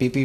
PP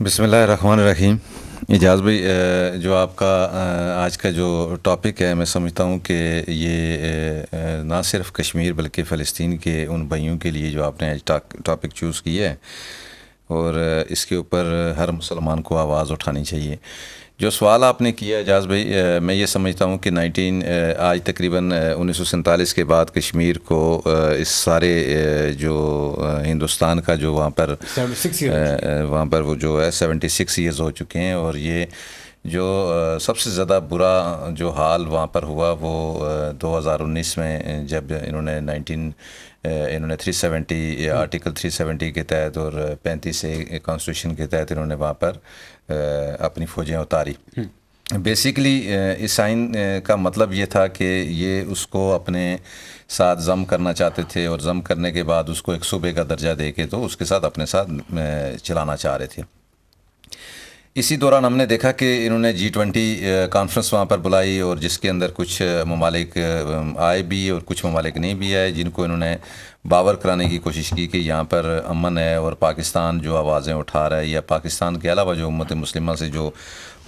بسم اللہ الرحمن الرحیم. اعجاز بھائی، جو آپ کا آج کا جو ٹاپک ہے، میں سمجھتا ہوں کہ یہ نہ صرف کشمیر بلکہ فلسطین کے ان بھائیوں کے لیے جو آپ نے آج ٹاپک چوز کیا ہے، اور اس کے اوپر ہر مسلمان کو آواز اٹھانی چاہیے. جو سوال آپ نے کیا اعجاز بھائی، میں یہ سمجھتا ہوں کہ آج تقریباً 1947 کے بعد کشمیر کو اس سارے جو ہندوستان کا جو وہاں پر 76 ایئر وہاں پر وہ جو ہے 76 ایئرز ہو چکے ہیں. اور یہ جو سب سے زیادہ برا جو حال وہاں پر ہوا وہ 2019 میں، جب انہوں نے 370 آرٹیکل 370 کے تحت اور 35 سے کانسٹیٹیوشن کے تحت انہوں نے وہاں پر اپنی فوجیں اتاری. بیسیکلی اس آئین کا مطلب یہ تھا کہ یہ اس کو اپنے ساتھ ضم کرنا چاہتے تھے، اور ضم کرنے کے بعد اس کو ایک صوبے کا درجہ دے کے تو اس کے ساتھ اپنے ساتھ چلانا چاہ رہے تھے. اسی دوران ہم نے دیکھا کہ انہوں نے G20 کانفرنس وہاں پر بلائی، اور جس کے اندر کچھ ممالک آئے بھی اور کچھ ممالک نہیں بھی آئے، جن کو انہوں نے باور کرانے کی کوشش کی کہ یہاں پر امن ہے، اور پاکستان جو آوازیں اٹھا رہا ہے، یا پاکستان کے علاوہ جو امت مسلمہ سے جو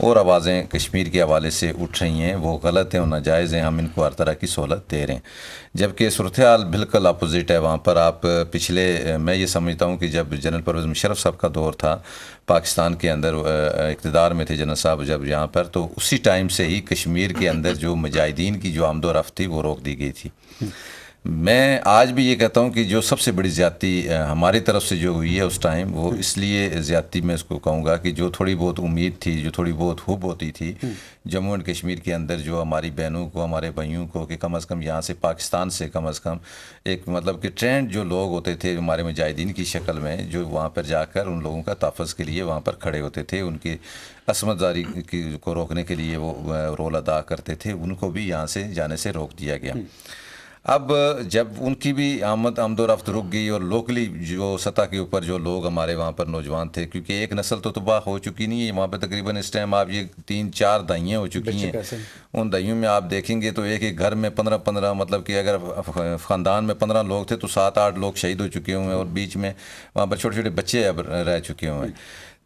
اور آوازیں کشمیر کے حوالے سے اٹھ رہی ہیں وہ غلط ہیں اور ناجائز ہیں، ہم ان کو ہر طرح کی سہولت دے رہے ہیں. جبکہ صورتحال بالکل اپوزٹ ہے وہاں پر. آپ میں یہ سمجھتا ہوں کہ جب جنرل پرویز مشرف صاحب کا دور تھا پاکستان کے اندر، اقتدار میں تھے جنرل صاحب جب یہاں پر، تو اسی ٹائم سے ہی کشمیر کے اندر جو مجاہدین کی جو آمد و رفت تھی وہ روک دی گئی تھی. میں آج بھی یہ کہتا ہوں کہ جو سب سے بڑی زیادتی ہماری طرف سے جو ہوئی ہے اس ٹائم، وہ اس لیے زیادتی میں اس کو کہوں گا کہ جو تھوڑی بہت امید تھی، جو تھوڑی بہت ہوپ ہوتی تھی جموں اینڈ کشمیر کے اندر، جو ہماری بہنوں کو، ہمارے بھائیوں کو، کہ کم از کم یہاں سے پاکستان سے کم از کم ایک مطلب کہ ٹرینڈ جو لوگ ہوتے تھے ہمارے مجاہدین کی شکل میں، جو وہاں پر جا کر ان لوگوں کا تحفظ کے لیے وہاں پر کھڑے ہوتے تھے، ان کی عصمت داری کو روکنے کے لیے وہ رول ادا کرتے تھے، ان کو بھی یہاں سے جانے سے روک دیا گیا. اب جب ان کی بھی آمد و رفت رک گئی، اور لوکلی جو سطح کے اوپر جو لوگ ہمارے وہاں پر نوجوان تھے، کیونکہ ایک نسل تو تباہ ہو چکی نہیں ہے وہاں پہ، تقریباً اس ٹائم آپ یہ 3-4 دہائیاں ہو چکی ہیں. ان دہائیوں میں آپ دیکھیں گے تو ایک گھر میں 15 مطلب کہ اگر خاندان میں 15 لوگ تھے تو 7-8 لوگ شہید ہو چکے ہوئے ہیں، اور بیچ میں وہاں پر چھوٹے چھوٹے بچے اب رہ چکے ہوئے ہیں.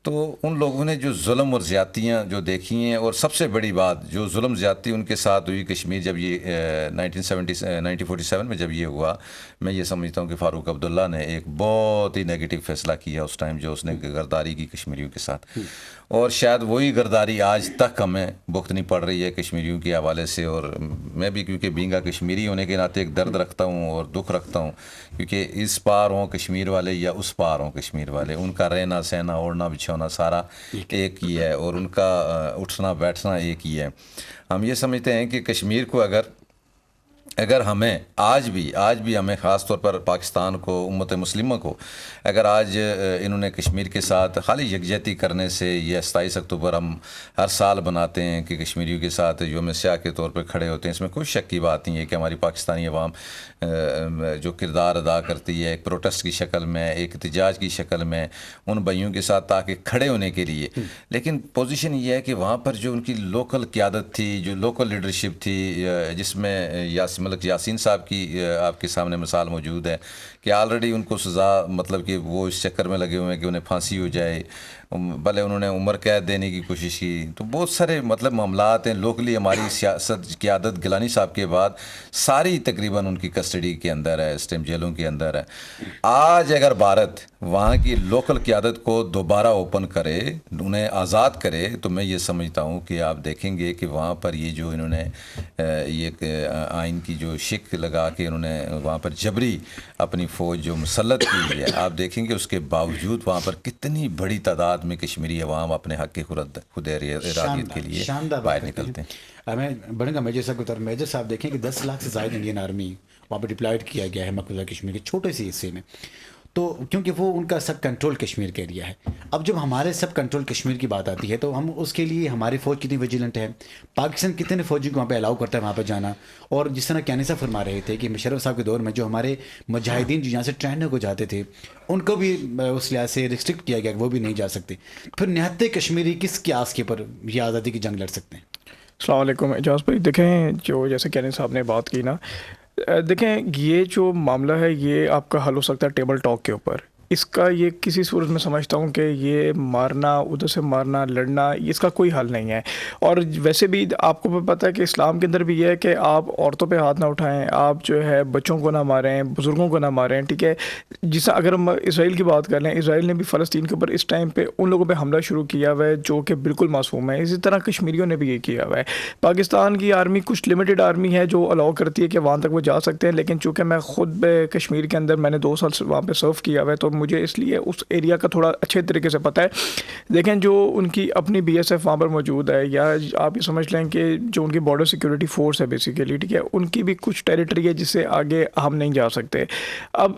تو ان لوگوں نے جو ظلم اور زیادتیاں جو دیکھی ہیں، اور سب سے بڑی بات جو ظلم زیادتی ان کے ساتھ ہوئی کشمیر جب یہ 1947 میں جب یہ ہوا، میں یہ سمجھتا ہوں کہ فاروق عبداللہ نے ایک بہت ہی نیگیٹو فیصلہ کیا اس ٹائم، جو اس نے غداری کی کشمیریوں کے ساتھ. اور شاید وہی غداری آج تک ہمیں بھگتنی پڑ رہی ہے کشمیریوں کے حوالے سے. اور میں بھی کیونکہ بینگا کشمیری ہونے کے ناطے ایک درد رکھتا ہوں اور دکھ رکھتا ہوں، کیونکہ اس پار ہوں کشمیر والے یا اس پار ہوں کشمیر والے، ان کا رہنا سہنا اوڑھنا بچھونا سارا ایک ہی ہے، اور ان کا اٹھنا بیٹھنا ایک ہی ہے. ہم یہ سمجھتے ہیں کہ کشمیر کو اگر ہمیں آج بھی ہمیں خاص طور پر پاکستان کو، امت مسلمہ کو، اگر آج انہوں نے کشمیر کے ساتھ خالی یکجہتی کرنے سے، یہ 27 اکتوبر ہم ہر سال بناتے ہیں کہ کشمیریوں کے ساتھ یوم سیاہ کے طور پہ کھڑے ہوتے ہیں، اس میں کوئی شک کی بات نہیں ہے کہ ہماری پاکستانی عوام جو کردار ادا کرتی ہے ایک پروٹیسٹ کی شکل میں، ایک احتجاج کی شکل میں ان بھائیوں کے ساتھ تاکہ کھڑے ہونے کے لیے. لیکن پوزیشن یہ ہے کہ وہاں پر جو ان کی لوکل قیادت تھی، جو لوکل لیڈرشپ تھی، جس میں ملک یاسین صاحب کی آپ کے سامنے مثال موجود ہے کہ آلریڈی ان کو سزا، مطلب کہ وہ اس چکر میں لگے ہوئے ہیں کہ انہیں پھانسی ہو جائے، بھلے انہوں نے عمر قید دینے کی کوشش کی. تو بہت سارے مطلب معاملات ہیں لوکلی. ہماری سیاست قیادت گیلانی صاحب کے بعد ساری تقریباً ان کی کسٹڈی کے اندر ہے، اس ٹائم جیلوں کے اندر ہے. آج اگر بھارت وہاں کی لوکل قیادت کو دوبارہ اوپن کرے، انہیں آزاد کرے، تو میں یہ سمجھتا ہوں کہ آپ دیکھیں گے کہ وہاں پر یہ جو انہوں نے یہ آئین کی جو شک لگا کے انہوں نے وہاں پر جبری اپنی فوج جو مسلط کی ہوئی ہے، آپ دیکھیں گے اس کے باوجود وہاں پر کتنی بڑی تعداد میں کشمیری عوام اپنے حق کی خود ارادیت کے لیے باہر نکلتے ہیں. میں بڑھوں گا میجر صاحب کی طرف. میجر صاحب دیکھیں کہ 10 لاکھ سے زائد انڈین آرمی وہاں پہ ڈپلائڈ کیا گیا ہے مقبوضہ کشمیر کے چھوٹے سے حصے میں، تو کیونکہ وہ ان کا سب کنٹرول کشمیر کا ایریا ہے. اب جب ہمارے سب کنٹرول کشمیر کی بات آتی ہے تو ہم اس کے لیے ہماری فوج کتنی ویجیلنٹ ہے، پاکستان کتنے فوجی کو وہاں پہ الاؤ کرتا ہے وہاں پہ جانا. اور جس طرح کیانی صاحب فرما رہے تھے کہ مشرف صاحب کے دور میں جو ہمارے مجاہدین جو یہاں سے ٹرینر کو جاتے تھے ان کو بھی اس لحاظ سے ریسٹرکٹ کیا گیا کہ وہ بھی نہیں جا سکتے. پھر نہتے کشمیری کس قیاس کے پر یہ آزادی کی جنگ لڑ سکتے ہیں؟ السلام علیکم اعجاز بھائی. دیکھیں جو جیسے کیانی صاحب نے بات کی نا، دیکھیں یہ جو معاملہ ہے یہ آپ کا حل ہو سکتا ہے ٹیبل ٹاک کے اوپر. اس کا یہ کسی صورت میں سمجھتا ہوں کہ یہ مارنا ادھر سے مارنا لڑنا اس کا کوئی حل نہیں ہے. اور ویسے بھی آپ کو پتہ ہے کہ اسلام کے اندر بھی یہ ہے کہ آپ عورتوں پہ ہاتھ نہ اٹھائیں, آپ جو ہے بچوں کو نہ ماریں, بزرگوں کو نہ ماریں, ٹھیک ہے. جس اگر ہم اسرائیل کی بات کر لیں, اسرائیل نے بھی فلسطین کے اوپر اس ٹائم پہ ان لوگوں پہ حملہ شروع کیا ہوا ہے جو کہ بالکل معصوم ہے. اسی طرح کشمیریوں نے بھی یہ کیا ہوا ہے. پاکستان کی آرمی کچھ لمیٹڈ آرمی ہے جو الاؤ کرتی ہے کہ وہاں تک وہ جا سکتے ہیں, لیکن چونکہ میں خود کشمیر کے اندر میں نے 2 سال وہاں پہ سرو کیا ہوا ہے تو مجھے اس لیے اس ایریا کا تھوڑا اچھے طریقے سے پتہ ہے. دیکھیں جو ان کی اپنی BSF وہاں پر موجود ہے, یا آپ یہ سمجھ لیں کہ جو ان کی بارڈر سیکورٹی فورس ہے بیسیکلی, ٹھیک ہے, ان کی بھی کچھ ٹیریٹری ہے جس سے آگے ہم نہیں جا سکتے. اب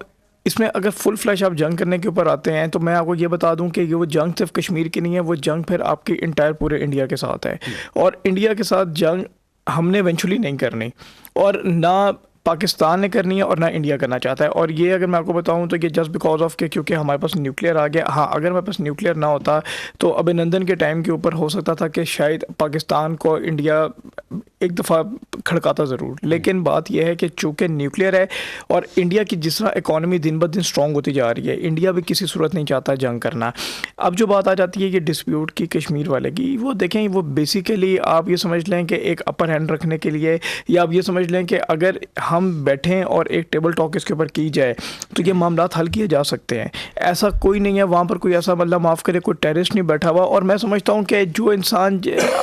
اس میں اگر فل فلیش آپ جنگ کرنے کے اوپر آتے ہیں تو میں آپ کو یہ بتا دوں کہ یہ وہ جنگ صرف کشمیر کی نہیں ہے, وہ جنگ پھر آپ کی انٹائر پورے انڈیا کے ساتھ ہے. اور انڈیا کے ساتھ جنگ ہم نے ایونچولی نہیں کرنی, اور نہ پاکستان نے کرنی ہے اور نہ انڈیا کرنا چاہتا ہے. اور یہ اگر میں آپ کو بتاؤں تو یہ جسٹ بیکاز آف کہ کیونکہ ہمارے پاس نیوکلیئر آ گیا. ہاں اگر ہمارے پاس نیوکلیئر نہ ہوتا تو ابھینندن کے ٹائم کے اوپر ہو سکتا تھا کہ شاید پاکستان کو انڈیا ایک دفعہ کھڑکاتا ضرور, لیکن بات یہ ہے کہ چونکہ نیوکلیئر ہے اور انڈیا کی جس طرح اکانومی دن بہ دن اسٹرانگ ہوتی جا رہی ہے, انڈیا بھی کسی صورت نہیں چاہتا جنگ کرنا. اب جو بات آ جاتی ہے یہ ڈسپیوٹ کی کشمیر والے کی, وہ دیکھیں وہ بیسیکلی آپ یہ سمجھ لیں کہ ایک اپر ہینڈ رکھنے کے لیے, یا آپ یہ سمجھ لیں کہ اگر ہم بیٹھیں اور ایک ٹیبل ٹاک اس کے اوپر کی جائے تو یہ معاملات حل کیے جا سکتے ہیں. ایسا کوئی نہیں ہے وہاں پر, کوئی ایسا اللہ معاف کرے کوئی ٹیررسٹ نہیں بیٹھا ہوا. اور میں سمجھتا ہوں کہ جو انسان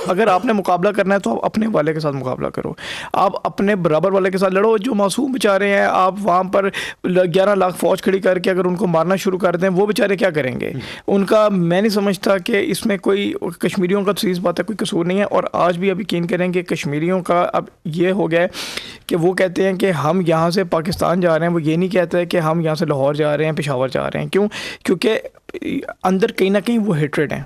اگر آپ نے مقابلہ کرنا ہے تو آپ اپنے والے کے ساتھ مقابلہ کرو, آپ اپنے برابر والے کے ساتھ لڑو. جو معصوم بیچارے ہیں آپ وہاں پر 11 لاکھ فوج کھڑی کر کے اگر ان کو مارنا شروع کر دیں, وہ بیچارے کیا کریں گے؟ ان کا میں نہیں سمجھتا کہ اس میں کوئی کشمیریوں کا سیز بات ہے, کوئی قصور نہیں ہے. اور آج بھی اب یقین کریں کہ کشمیریوں کا اب یہ ہو گیا ہے کہ وہ کہتے ہیں کہ ہم یہاں سے پاکستان جا رہے ہیں, وہ یہ نہیں کہتے ہیں کہ ہم یہاں سے لاہور جا رہے ہیں, پشاور جا رہے ہیں. کیوں؟ کیونکہ اندر کہیں نہ کہیں وہ ہیٹریڈ ہیں,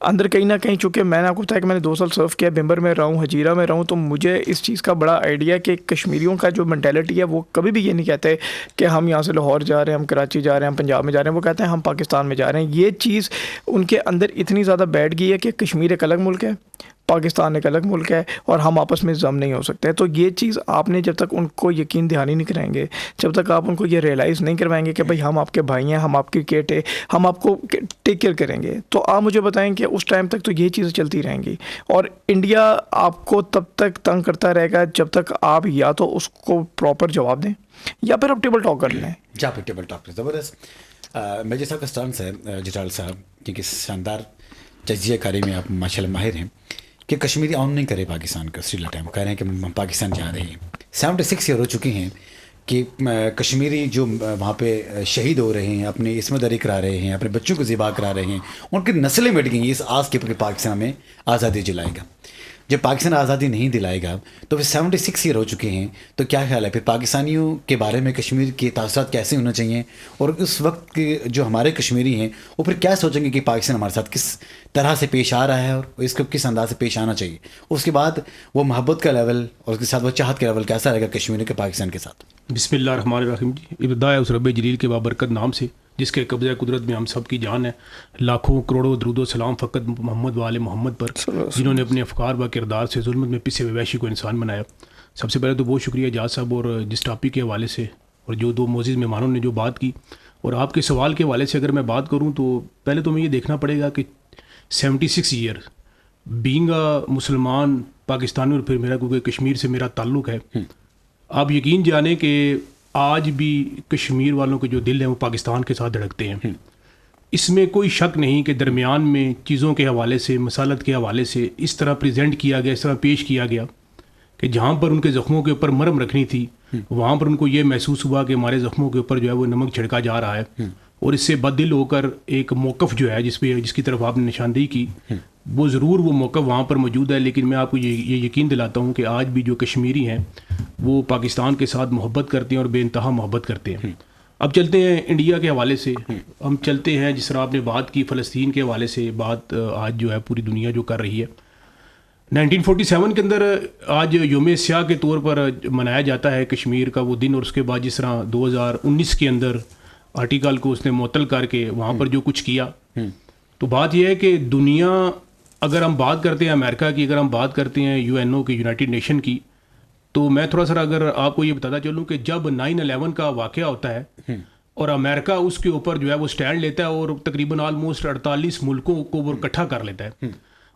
اندر کہیں نہ کہیں. چونکہ میں نے آپ کو بتایا کہ میں نے 2 سال سرو کیا, بمبر میں رہا ہوں, ہجیرہ میں رہا ہوں, تو مجھے اس چیز کا بڑا آئیڈیا ہے کہ کشمیریوں کا جو مینٹیلٹی ہے وہ کبھی بھی یہ نہیں کہتے کہ ہم یہاں سے لاہور جا رہے ہیں, ہم کراچی جا رہے ہیں, ہم پنجاب میں جا رہے ہیں. وہ کہتے ہیں ہم پاکستان میں جا رہے ہیں. یہ چیز ان کے اندر اتنی زیادہ بیٹھ گئی ہے کہ کشمیر ایک الگ ملک ہے, پاکستان ایک الگ ملک ہے, اور ہم آپس میں ضم نہیں ہو سکتے. تو یہ چیز آپ نے جب تک ان کو یقین دہانی نہیں کرائیں گے, جب تک آپ ان کو یہ ریئلائز نہیں کروائیں گے کہ بھائی ہم آپ کے بھائی ہیں, ہم آپ کی کیٹ ہے, ہم آپ کو ٹیک کیئر کریں گے, تو آپ مجھے بتائیں کہ اس ٹائم تک تو یہ چیزیں چلتی رہیں گی. اور انڈیا آپ کو تب تک تنگ کرتا رہے گا جب تک آپ یا تو اس کو پراپر جواب دیں یا پھر آپ ٹیبل ٹاک کر لیں. جا پھر ٹیبل ٹاک. زبردست. میجر صاحب کا اسٹانس ہے, جٹال صاحب, کیونکہ شاندار تجزیہ کاری میں آپ ماشاء اللہ ماہر ہیں, کہ کشمیری آن نہیں کرے پاکستان کا اسٹیل ٹائم, کہہ رہے ہیں کہ ہم پاکستان جا رہے ہیں. 76 ایئر ہو چکی ہیں کہ کشمیری جو وہاں پہ شہید ہو رہے ہیں, اپنی عصمت دری کرا رہے ہیں, اپنے بچوں کو ذبح کرا رہے ہیں, ان کی نسلیں مٹ گئی ہیں اس آس کے, پاکستان میں آزادی دلائے گا. جب پاکستان آزادی نہیں دلائے گا تو پھر 76 ایئر ہو چکے ہیں, تو کیا خیال ہے پھر پاکستانیوں کے بارے میں کشمیر کے تاثرات کیسے ہونا چاہیے, اور اس وقت کے جو ہمارے کشمیری ہیں وہ پھر کیا سوچیں گے کہ پاکستان ہمارے ساتھ کس طرح سے پیش آ رہا ہے اور اس کو کس انداز سے پیش آنا چاہیے. اس کے بعد وہ محبت کا لیول اور اس کے ساتھ وہ چاہت کا لیول کیسا رہے گا کشمیریوں کے پاکستان کے ساتھ. بسم اللہ الرحمن الرحیم. جی ابتدا ہے اس رب جلیل کے بابرکت نام سے جس کے قبضہ قدرت میں ہم سب کی جان ہے. لاکھوں کروڑوں درود و سلام فقط محمد والے محمد پر, جنہوں نے اپنے افکار و کردار سے ظلمت میں پسے وحشی کو انسان بنایا. سب سے پہلے تو بہت شکریہ جاز صاحب, اور جس ٹاپک کے حوالے سے اور جو 2 معزز مہمانوں نے جو بات کی, اور آپ کے سوال کے حوالے سے اگر میں بات کروں تو پہلے تو میں یہ دیکھنا پڑے گا کہ 76 ایئر بینگ مسلمان پاکستانی, اور پھر میرا کیونکہ کشمیر سے میرا تعلق ہے, آپ یقین جانیں کہ آج بھی کشمیر والوں کے جو دل ہیں وہ پاکستان کے ساتھ دھڑکتے ہیں. اس میں کوئی شک نہیں کہ درمیان میں چیزوں کے حوالے سے, مسالت کے حوالے سے اس طرح پریزنٹ کیا گیا, اس طرح پیش کیا گیا کہ جہاں پر ان کے زخموں کے اوپر مرہم رکھنی تھی وہاں پر ان کو یہ محسوس ہوا کہ ہمارے زخموں کے اوپر جو ہے وہ نمک چھڑکا جا رہا ہے, اور اس سے بددل ہو کر ایک موقف جو ہے جس کی طرف آپ نے نشاندہی کی, وہ ضرور وہ موقف وہاں پر موجود ہے. لیکن میں آپ کو یہ یقین دلاتا ہوں کہ آج بھی جو کشمیری ہیں وہ پاکستان کے ساتھ محبت کرتے ہیں اور بے انتہا محبت کرتے ہیں. اب چلتے ہیں انڈیا کے حوالے سے, ہم چلتے ہیں جس طرح آپ نے بات کی فلسطین کے حوالے سے, بات آج جو ہے پوری دنیا جو کر رہی ہے. 1947 کے اندر آج یوم سیاہ کے طور پر منایا جاتا ہے کشمیر کا وہ دن, اور اس کے بعد جس طرح 2019 کے اندر آرٹیکل کو اس نے معطل کر کے وہاں پر جو کچھ کیا, تو بات یہ ہے کہ دنیا, اگر ہم بات کرتے ہیں امریکہ کی, اگر ہم بات کرتے ہیں UNO کی, یونائٹڈ نیشن کی, تو میں تھوڑا سا اگر آپ کو یہ بتاتا چلوں کہ جب 9/11 کا واقعہ ہوتا ہے اور امریکہ اس کے اوپر جو ہے وہ سٹینڈ لیتا ہے اور تقریباً آلموسٹ 48 ملکوں کو وہ اکٹھا کر لیتا ہے،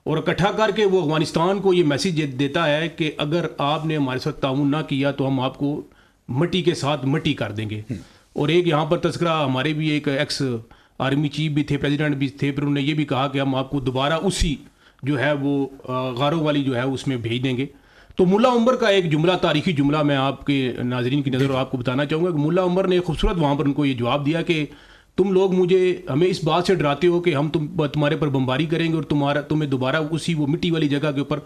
اور اکٹھا کر کے وہ افغانستان کو یہ میسیج دیتا ہے کہ اگر آپ نے ہمارے ساتھ تعاون نہ کیا تو ہم آپ کو مٹی کے ساتھ مٹی کر دیں گے. اور ایک یہاں پر تذکرہ ہمارے بھی ایک ایکس آرمی چیف بھی تھے، پریزیڈنٹ بھی تھے، پھر انہوں نے یہ بھی کہا کہ ہم آپ کو دوبارہ اسی جو ہے وہ غاروں والی جو ہے اس میں بھیج دیں گے. تو ملا عمر کا ایک جملہ، تاریخی جملہ میں آپ کے ناظرین کی نظر آپ کو بتانا چاہوں گا کہ ملا عمر نے خوبصورت وہاں پر ان کو یہ جواب دیا کہ تم لوگ ہمیں اس بات سے ڈراتے ہو کہ ہم تمہارے پر بمباری کریں گے اور تمہیں دوبارہ اسی وہ مٹی والی جگہ کے اوپر.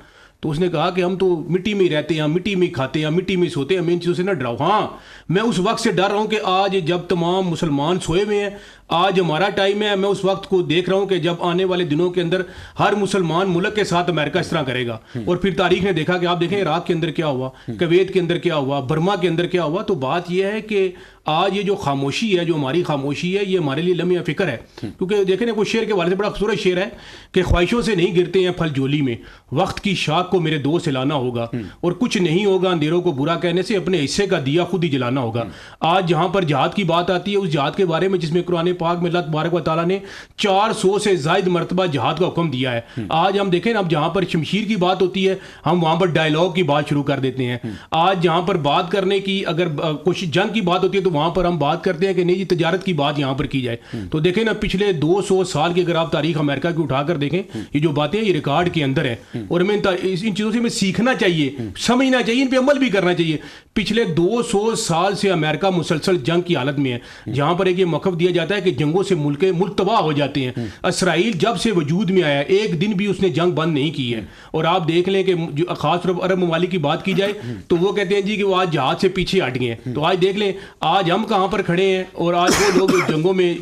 تو اس نے کہا کہ ہم تو مٹی میں ہی رہتے ہیں، مٹی میں ہی کھاتے ہیں، مٹی میں ہی سوتے ہیں، ہمیں ان چیزوں سے نہ ڈراؤ. ہاں میں اس وقت سے ڈر رہا ہوں کہ آج جب تمام مسلمان سوئے ہوئے ہیں، آج ہمارا ٹائم ہے، میں اس وقت کو دیکھ رہا ہوں کہ جب آنے والے دنوں کے اندر ہر مسلمان ملک کے ساتھ امریکہ اس طرح کرے گا. اور پھر تاریخ نے دیکھا کہ آپ دیکھیں عراق کے اندر کیا ہوا، کویت کے اندر کیا ہوا، برما کے اندر کیا ہوا. تو بات یہ ہے کہ آج یہ جو خاموشی ہے، جو ہماری خاموشی ہے، یہ ہمارے لیے لمحہ فکر ہے. کیونکہ دیکھیں نا، کوئی شعر کے والے سے بڑا خوبصورت شعر ہے کہ خواہشوں سے نہیں گرتے ہیں پھل جولی میں، وقت کی شاخ کو میرے دوست لانا ہوگا، اور کچھ نہیں ہوگا اندھیروں کو برا کہنے سے، اپنے حصے کا دیا خود ہی جلانا ہوگا. آج جہاں پر جہاد کی بات آتی ہے، اس جہاد کے بارے میں جس میں قرآن پاک میں اللہ تبارک و تعالیٰ نے 400 سے زائد مرتبہ جہاد کا حکم دیا ہے. آج ہم دیکھیں اب جہاں پر شمشیر کی بات ہوتی ہے، ہم وہاں پر ڈائلاگ کی بات شروع کر دیتے ہیں. آج جہاں پر بات کرنے کی اگر کچھ جنگ کی بات ہوتی ہے تو وہاں پر ہم بات کرتے ہیں کہ نہیں جی تجارت کی بات یہاں پر کی جائے. تو دیکھیں نا، پچھلے 200 سال کی اگر آپ تاریخ امریکہ کی اٹھا کر دیکھیں، یہ جو باتیں یہ ریکارڈ کے اندر ہیں، اور ہمیں ان چیزوں سے ہمیں سیکھنا چاہیے، سمجھنا چاہیے، ان پہ عمل بھی کرنا چاہیے. پچھلے 200 سال سے امریکہ مسلسل جنگ کی حالت میں ہے، جہاں پر ایک یہ موقف دیا جاتا ہے کہ جنگوں سے ملک تباہ ہو جاتے ہیں. اسرائیل جب سے وجود میں آیا ایک دن بھی اس نے جنگ بند نہیں کی ہے. اور آپ دیکھ لیں کہ خاص طور پر عرب ممالک کی بات کی جائے تو وہ کہتے ہیں جی کہ وہ آج جہاد سے پیچھے ہٹ گئے ہیں. تو آج دیکھ لیں آج ہم کہاں پر کھڑے ہیں، اور آج وہ لوگ جنگوں میں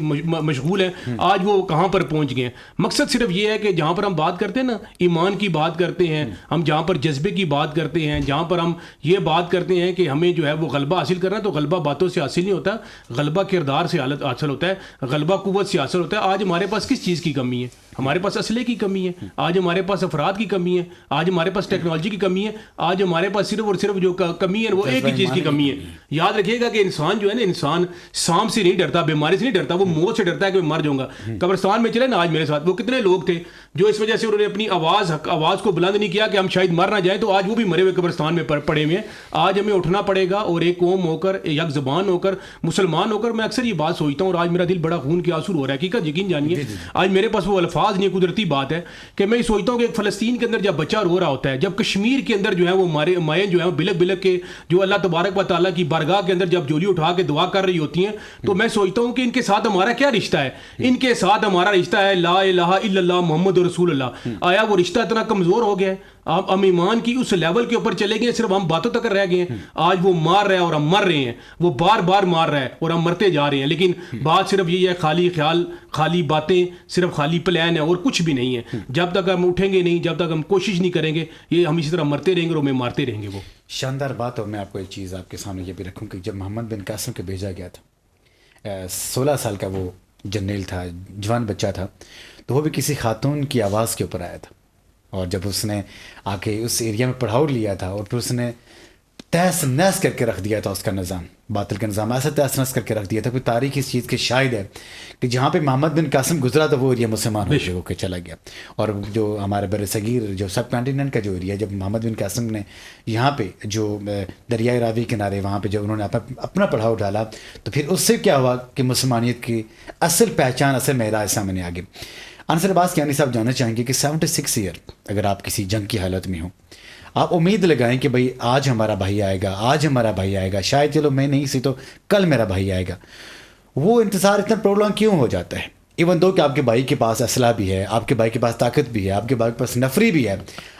مشغول ہیں، آج وہ کہاں پر پہنچ گئے ہیں. مقصد صرف یہ ہے کہ جہاں پر ہم بات کرتے ہیں نا، ایمان کی بات کرتے ہیں ہم، جہاں پر جذبے کی بات کرتے ہیں، جہاں پر ہم یہ بات کرتے ہیں کہ ہمیں جو ہے وہ غلبہ حاصل کرنا ہے، تو غلبہ باتوں سے حاصل نہیں ہوتا، غلبہ کردار سے حاصل ہوتا ہے، غلبہ قوت سے حاصل ہوتا ہے. آج ہمارے پاس کس چیز کی کمی ہے؟ ہمارے پاس اسلحے کی کمی ہے، آج ہمارے پاس افراد کی کمی ہے، آج ہمارے پاس ٹیکنالوجی کی کمی ہے، آج ہمارے پاس صرف اور صرف جو کمی ہے وہ ایک ہی چیز کی کمی ہے. یاد رکھیے گا کہ انسان جو ہے نا، انسان سانپ سے نہیں ڈرتا، بیماری سے نہیں ڈرتا، وہ موت سے ڈرتا ہے کہ میں مر جاؤں گا. قبرستان میں چلے نا، آج میرے ساتھ وہ کتنے لوگ تھے جو اس وجہ سے انہوں نے اپنی آواز کو بلند نہیں کیا کہ ہم شاید مر نہ جائیں، تو آج وہ بھی مرے ہوئے قبرستان میں پڑے ہوئے ہیں. آج ہمیں اٹھنا پڑے گا اور ایک قوم ہو کر، یک زبان ہو کر، مسلمان ہو کر. میں اکثر یہ بات سوچتا ہوں اور آج میرا دل بڑا خون کے آنسو ہو رہا ہے. حقیقت یقین جانیے آج میرے پاس وہ الفاظ نہیں، قدرتی بات ہے کہ میں سوچتا ہوں کہ فلسطین کے اندر جب بچہ رو رہا ہوتا ہے، جب کشمیر کے اندر جو ہے وہ مائیں جو ہیں بلک بلک کے جو اللہ تبارک و تعالیٰ کی بارگاہ کے اندر جب جولی اٹھا کے دعا کر رہی ہوتی ہیں، تو میں سوچتا ہوں کہ ان کے ساتھ ہمارا کیا رشتہ ہے. ان کے ساتھ ہمارا رشتہ ہے لا الہ الا اللہ محمد رسول اللہ. آیا وہ رشتہ اتنا کمزور ہو گیا ہے؟ ہم ایمان کی اس لیول کے اوپر چلے گئے، صرف ہم باتوں تک رہ گئے ہیں. آج وہ مار رہا ہے اور ہم مر رہے ہیں، وہ بار بار مار رہا ہے اور ہم مرتے جا رہے ہیں. لیکن بات صرف یہ ہے، خالی خیال، خالی باتیں، صرف خالی پلان ہے اور کچھ بھی نہیں ہے. جب تک ہم اٹھیں گے نہیں، جب تک ہم کوشش نہیں کریں گے، یہ ہم اسی طرح مرتے رہیں گے اور ہمیں مارتے رہیں گے. وہ شاندار بات. اور میں آپ کو ایک چیز آپ کے سامنے یہ بھی رکھوں کہ جب محمد بن قاسم کو بھیجا گیا تھا، 16 سال کا وہ جرنیل تھا، جوان بچہ تھا، تو وہ بھی کسی خاتون کی آواز کے اوپر آیا تھا. اور جب اس نے آ کے اس ایریا میں پڑھاؤ لیا تھا اور پھر اس نے تہس نہس کر کے رکھ دیا تھا اس کا نظام، باطل کا نظام ایسا تہس نہس کر کے رکھ دیا تھا. کوئی تاریخ اس چیز کے شاہد ہے کہ جہاں پہ محمد بن قاسم گزرا تو وہ ایریا مسلمان ہو کے چلا گیا. اور جو ہمارے بر صغیر جو سب کانٹیننٹ کا جو ایریا، جب محمد بن قاسم نے یہاں پہ جو دریائے راوی کنارے وہاں پہ جب انہوں نے اپنا پڑھاؤ ڈالا، تو پھر اس سے کیا ہوا کہ مسلمانیت کی اصل پہچان، اصل معراج سامنے آ گئی. انصر عباس کیانی صاحب جاننا چاہیں گے کہ 76 ایئر اگر آپ کسی جنگ کی حالت میں ہوں، آپ امید لگائیں کہ بھائی آج ہمارا بھائی آئے گا، آج ہمارا بھائی آئے گا، شاید چلو میں نہیں سی تو کل میرا بھائی آئے گا. وہ انتظار اتنا پرولونگ کیوں ہو جاتا ہے؟ ایون دو کہ آپ کے بھائی کے پاس اسلحہ بھی ہے، آپ کے بھائی کے پاس طاقت بھی ہے، آپ کے بھائی کے پاس نفری بھی ہے،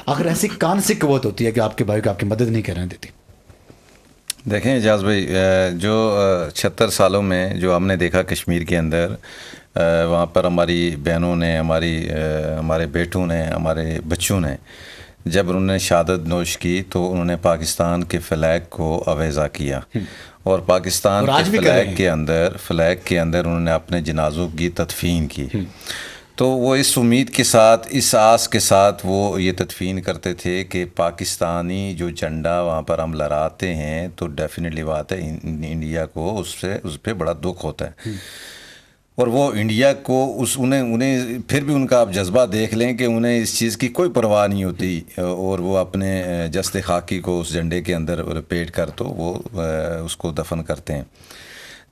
آخر ایسی کون سی قوت ہوتی ہے کہ آپ کے بھائی کو آپ کی مدد نہیں کرنے دیتی؟ دیکھیں اعجاز بھائی، جو 76 سالوں میں جو ہم نے دیکھا کشمیر کے اندر، وہاں پر ہماری بہنوں نے، ہمارے بیٹوں نے، ہمارے بچوں نے جب انہوں نے شہادت نوش کی تو انہوں نے پاکستان کے فلیگ کو اویزا کیا، اور پاکستان کے فلیگ کے اندر انہوں نے اپنے جنازوں کی تدفین کی. تو وہ اس امید کے ساتھ، اس آس کے ساتھ وہ یہ تدفین کرتے تھے کہ پاکستانی جو جھنڈا وہاں پر ہم لہراتے ہیں تو ڈیفینیٹلی بات ہے انڈیا کو اس پہ بڑا دکھ ہوتا ہے. اور وہ انڈیا کو انہیں پھر بھی ان کا آپ جذبہ دیکھ لیں کہ انہیں اس چیز کی کوئی پرواہ نہیں ہوتی، اور وہ اپنے جسد خاکی کو اس جھنڈے کے اندر لپیٹ کر تو وہ اس کو دفن کرتے ہیں.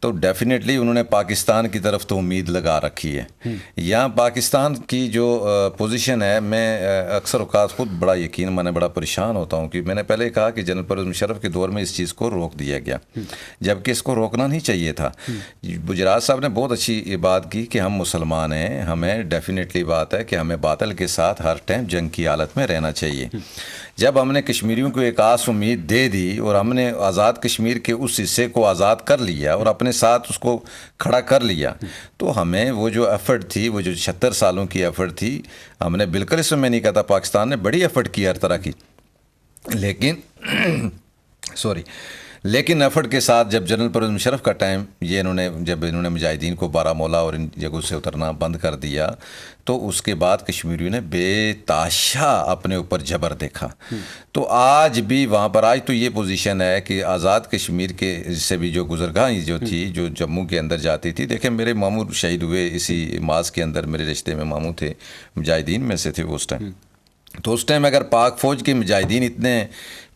تو ڈیفینیٹلی انہوں نے پاکستان کی طرف تو امید لگا رکھی ہے. یہاں پاکستان کی جو پوزیشن ہے، میں اکثر اوقات خود بڑا یقین میں بڑا پریشان ہوتا ہوں کہ میں نے پہلے کہا کہ جنرل پرویز مشرف کے دور میں اس چیز کو روک دیا گیا، جبکہ اس کو روکنا نہیں چاہیے تھا. گجرات صاحب نے بہت اچھی بات کی کہ ہم مسلمان ہیں، ہمیں ڈیفینیٹلی بات ہے کہ ہمیں باطل کے ساتھ ہر ٹائم جنگ کی حالت میں رہنا چاہیے. جب ہم نے کشمیریوں کو ایک آس امید دے دی اور ہم نے آزاد کشمیر کے اس حصے کو آزاد کر لیا اور اپنے ساتھ اس کو کھڑا کر لیا، تو ہمیں وہ جو ایفرٹ تھی، وہ جو 76 سالوں کی ایفرٹ تھی، ہم نے بالکل، اس میں میں نہیں کہتا پاکستان نے بڑی ایفرٹ کی ہر طرح کی، لیکن ایفرٹ کے ساتھ جب جنرل پرویز مشرف کا ٹائم جب انہوں نے مجاہدین کو بارہمولہ اور ان جگہوں سے اترنا بند کر دیا، تو اس کے بعد کشمیریوں نے بے تحاشا اپنے اوپر جبر دیکھا. تو آج بھی وہاں پر آج تو یہ پوزیشن ہے کہ آزاد کشمیر کے سے بھی جو گزرگاہ جو تھی، جو جموں کے اندر جاتی تھی، دیکھیں میرے ماموں شہید ہوئے اسی ماس کے اندر، میرے رشتے میں ماموں تھے، مجاہدین میں سے تھے وہ اس ٹائم. تو اس ٹائم اگر پاک فوج کے مجاہدین اتنے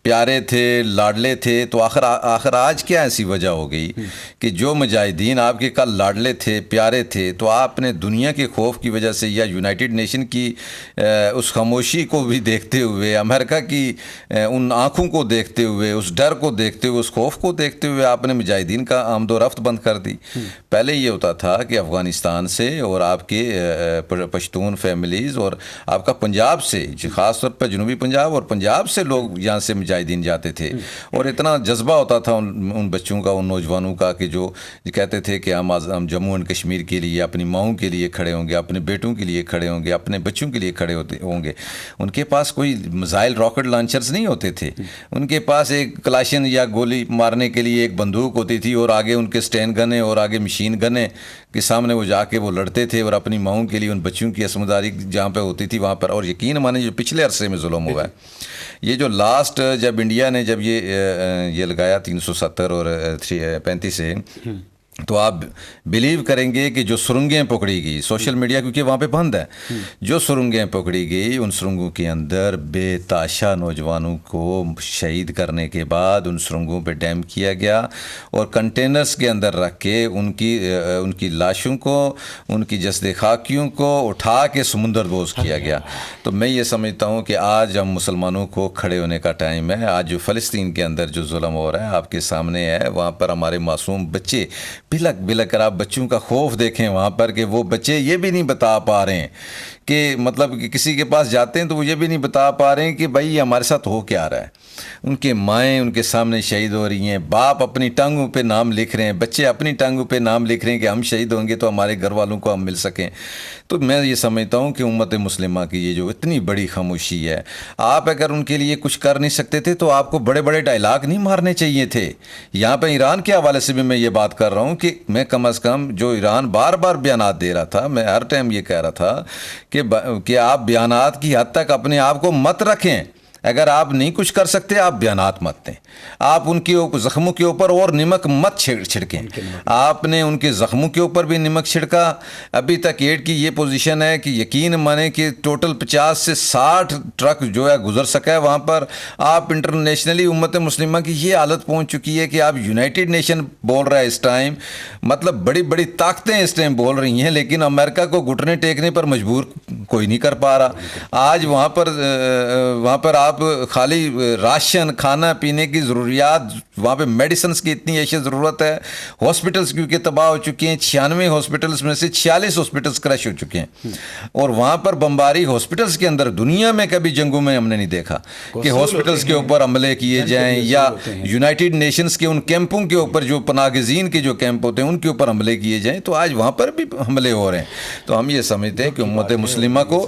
پیارے تھے، لاڈلے تھے، تو آخر آج کیا ایسی وجہ ہو گئی کہ جو مجاہدین آپ کے کل لاڈلے تھے، پیارے تھے، تو آپ نے دنیا کے خوف کی وجہ سے یا یونائٹڈ نیشن کی اس خاموشی کو بھی دیکھتے ہوئے، امریکہ کی ان آنکھوں کو دیکھتے ہوئے، اس ڈر کو دیکھتے ہوئے، اس خوف کو دیکھتے ہوئے آپ نے مجاہدین کا آمد و رفت بند کر دی. پہلے یہ ہوتا تھا کہ افغانستان سے اور آپ کے پشتون فیملیز اور آپ کا پنجاب سے، خاص طور پر جنوبی پنجاب اور پنجاب سے لوگ یہاں سے مجاہدین جاتے تھے، اور اتنا جذبہ ہوتا تھا ان بچوں کا، ان نوجوانوں کا، کہ جو کہتے تھے کہ ہم جموں اینڈ کشمیر کے لیے، اپنی ماؤں کے لیے کھڑے ہوں گے، اپنے بیٹوں کے لیے کھڑے ہوں گے، اپنے بچوں کے لیے کھڑے ہوں گے. ان کے پاس کوئی میزائل راکٹ لانچرز نہیں ہوتے تھے، ان کے پاس ایک کلاشن یا گولی مارنے کے لیے ایک بندوق ہوتی تھی، اور آگے ان کے سٹین گنے اور آگے مشین گنے کے سامنے وہ جا کے وہ لڑتے تھے، اور اپنی ماؤں کے لیے ان بچوں کی عصمتداری جہاں پہ ہوتی تھی وہاں پر. اور یقین مانے جو پچھلے عرصے میں ظلم ہوا ہے، یہ جو لاسٹ جب انڈیا نے جب یہ لگایا 370 اور 35 سے، تو آپ بلیو کریں گے کہ جو سرنگیں پکڑی گئی، سوشل میڈیا کیونکہ وہاں پہ بند ہے، جو سرنگیں پکڑی گئی، ان سرنگوں کے اندر بے تحاشا نوجوانوں کو شہید کرنے کے بعد ان سرنگوں پہ ڈیم کیا گیا، اور کنٹینرز کے اندر رکھ کے ان کی لاشوں کو، ان کی جسد خاکیوں کو اٹھا کے سمندر دوز کیا گیا. تو میں یہ سمجھتا ہوں کہ آج ہم مسلمانوں کو کھڑے ہونے کا ٹائم ہے. آج جو فلسطین کے اندر جو ظلم ہو رہا ہے آپ کے سامنے ہے، وہاں پر ہمارے معصوم بچے بلک کر، آپ بچوں کا خوف دیکھیں وہاں پر، کہ وہ بچے یہ بھی نہیں بتا پا رہے ہیں کہ مطلب کہ کسی کے پاس جاتے ہیں تو وہ یہ بھی نہیں بتا پا رہے ہیں کہ بھائی ہمارے ساتھ ہو کیا رہا ہے. ان کے مائیں ان کے سامنے شہید ہو رہی ہیں، باپ اپنی ٹانگوں پہ نام لکھ رہے ہیں، بچے اپنی ٹانگوں پہ نام لکھ رہے ہیں کہ ہم شہید ہوں گے تو ہمارے گھر والوں کو ہم مل سکیں. تو میں یہ سمجھتا ہوں کہ امت مسلمہ کی یہ جو اتنی بڑی خاموشی ہے، آپ اگر ان کے لیے کچھ کر نہیں سکتے تھے تو آپ کو بڑے بڑے ڈائلاگ نہیں مارنے چاہیے تھے. یہاں پہ ایران کے حوالے سے بھی میں یہ بات کر رہا ہوں کہ میں کم از کم جو ایران بار بار بیانات دے رہا تھا، میں ہر ٹائم یہ کہہ رہا تھا کہ آپ بیانات کی حد تک اپنے آپ کو مت رکھیں. اگر آپ نہیں کچھ کر سکتے آپ بیانات مت دیں، آپ ان کے زخموں کے اوپر اور نمک مت چھڑکیں. آپ نے ان کے زخموں کے اوپر بھی نمک چھڑکا. ابھی تک ایڈ کی یہ پوزیشن ہے کہ یقین مانیں کہ ٹوٹل 50 سے 60 ٹرک جو ہے گزر سکا ہے وہاں پر. آپ انٹرنیشنلی امت مسلمہ کی یہ حالت پہنچ چکی ہے کہ آپ یونائٹڈ نیشن بول رہا ہے اس ٹائم، مطلب بڑی بڑی طاقتیں اس ٹائم بول رہی ہیں، لیکن امریکہ کو گھٹنے ٹیکنے پر مجبور کوئی نہیں کر پا رہا. آج وہاں پر آپ خالی راشن، کھانا پینے کی ضروریات، وہاں پہ میڈیسنز کی اتنی ایسی ضرورت ہے. ہاسپٹلز کیونکہ تباہ ہو چکے ہیں، 96 ہاسپٹلز میں سے 46 ہاسپٹلز کریش ہو چکے ہیں، اور وہاں پر بمباری ہاسپٹلز کے اندر دنیا میں کبھی جنگوں میں ہم نے نہیں دیکھا کہ ہاسپٹلز کے اوپر حملے کیے جائیں، یا یونائٹڈ نیشنز کے ان کیمپوں کے اوپر جو پناہ گزین کے جو کیمپ ہوتے ہیں ان کے اوپر حملے کیے جائیں. تو آج وہاں پر بھی حملے ہو رہے ہیں. تو ہم یہ سمجھتے ہیں کہ امت مسلمہ کو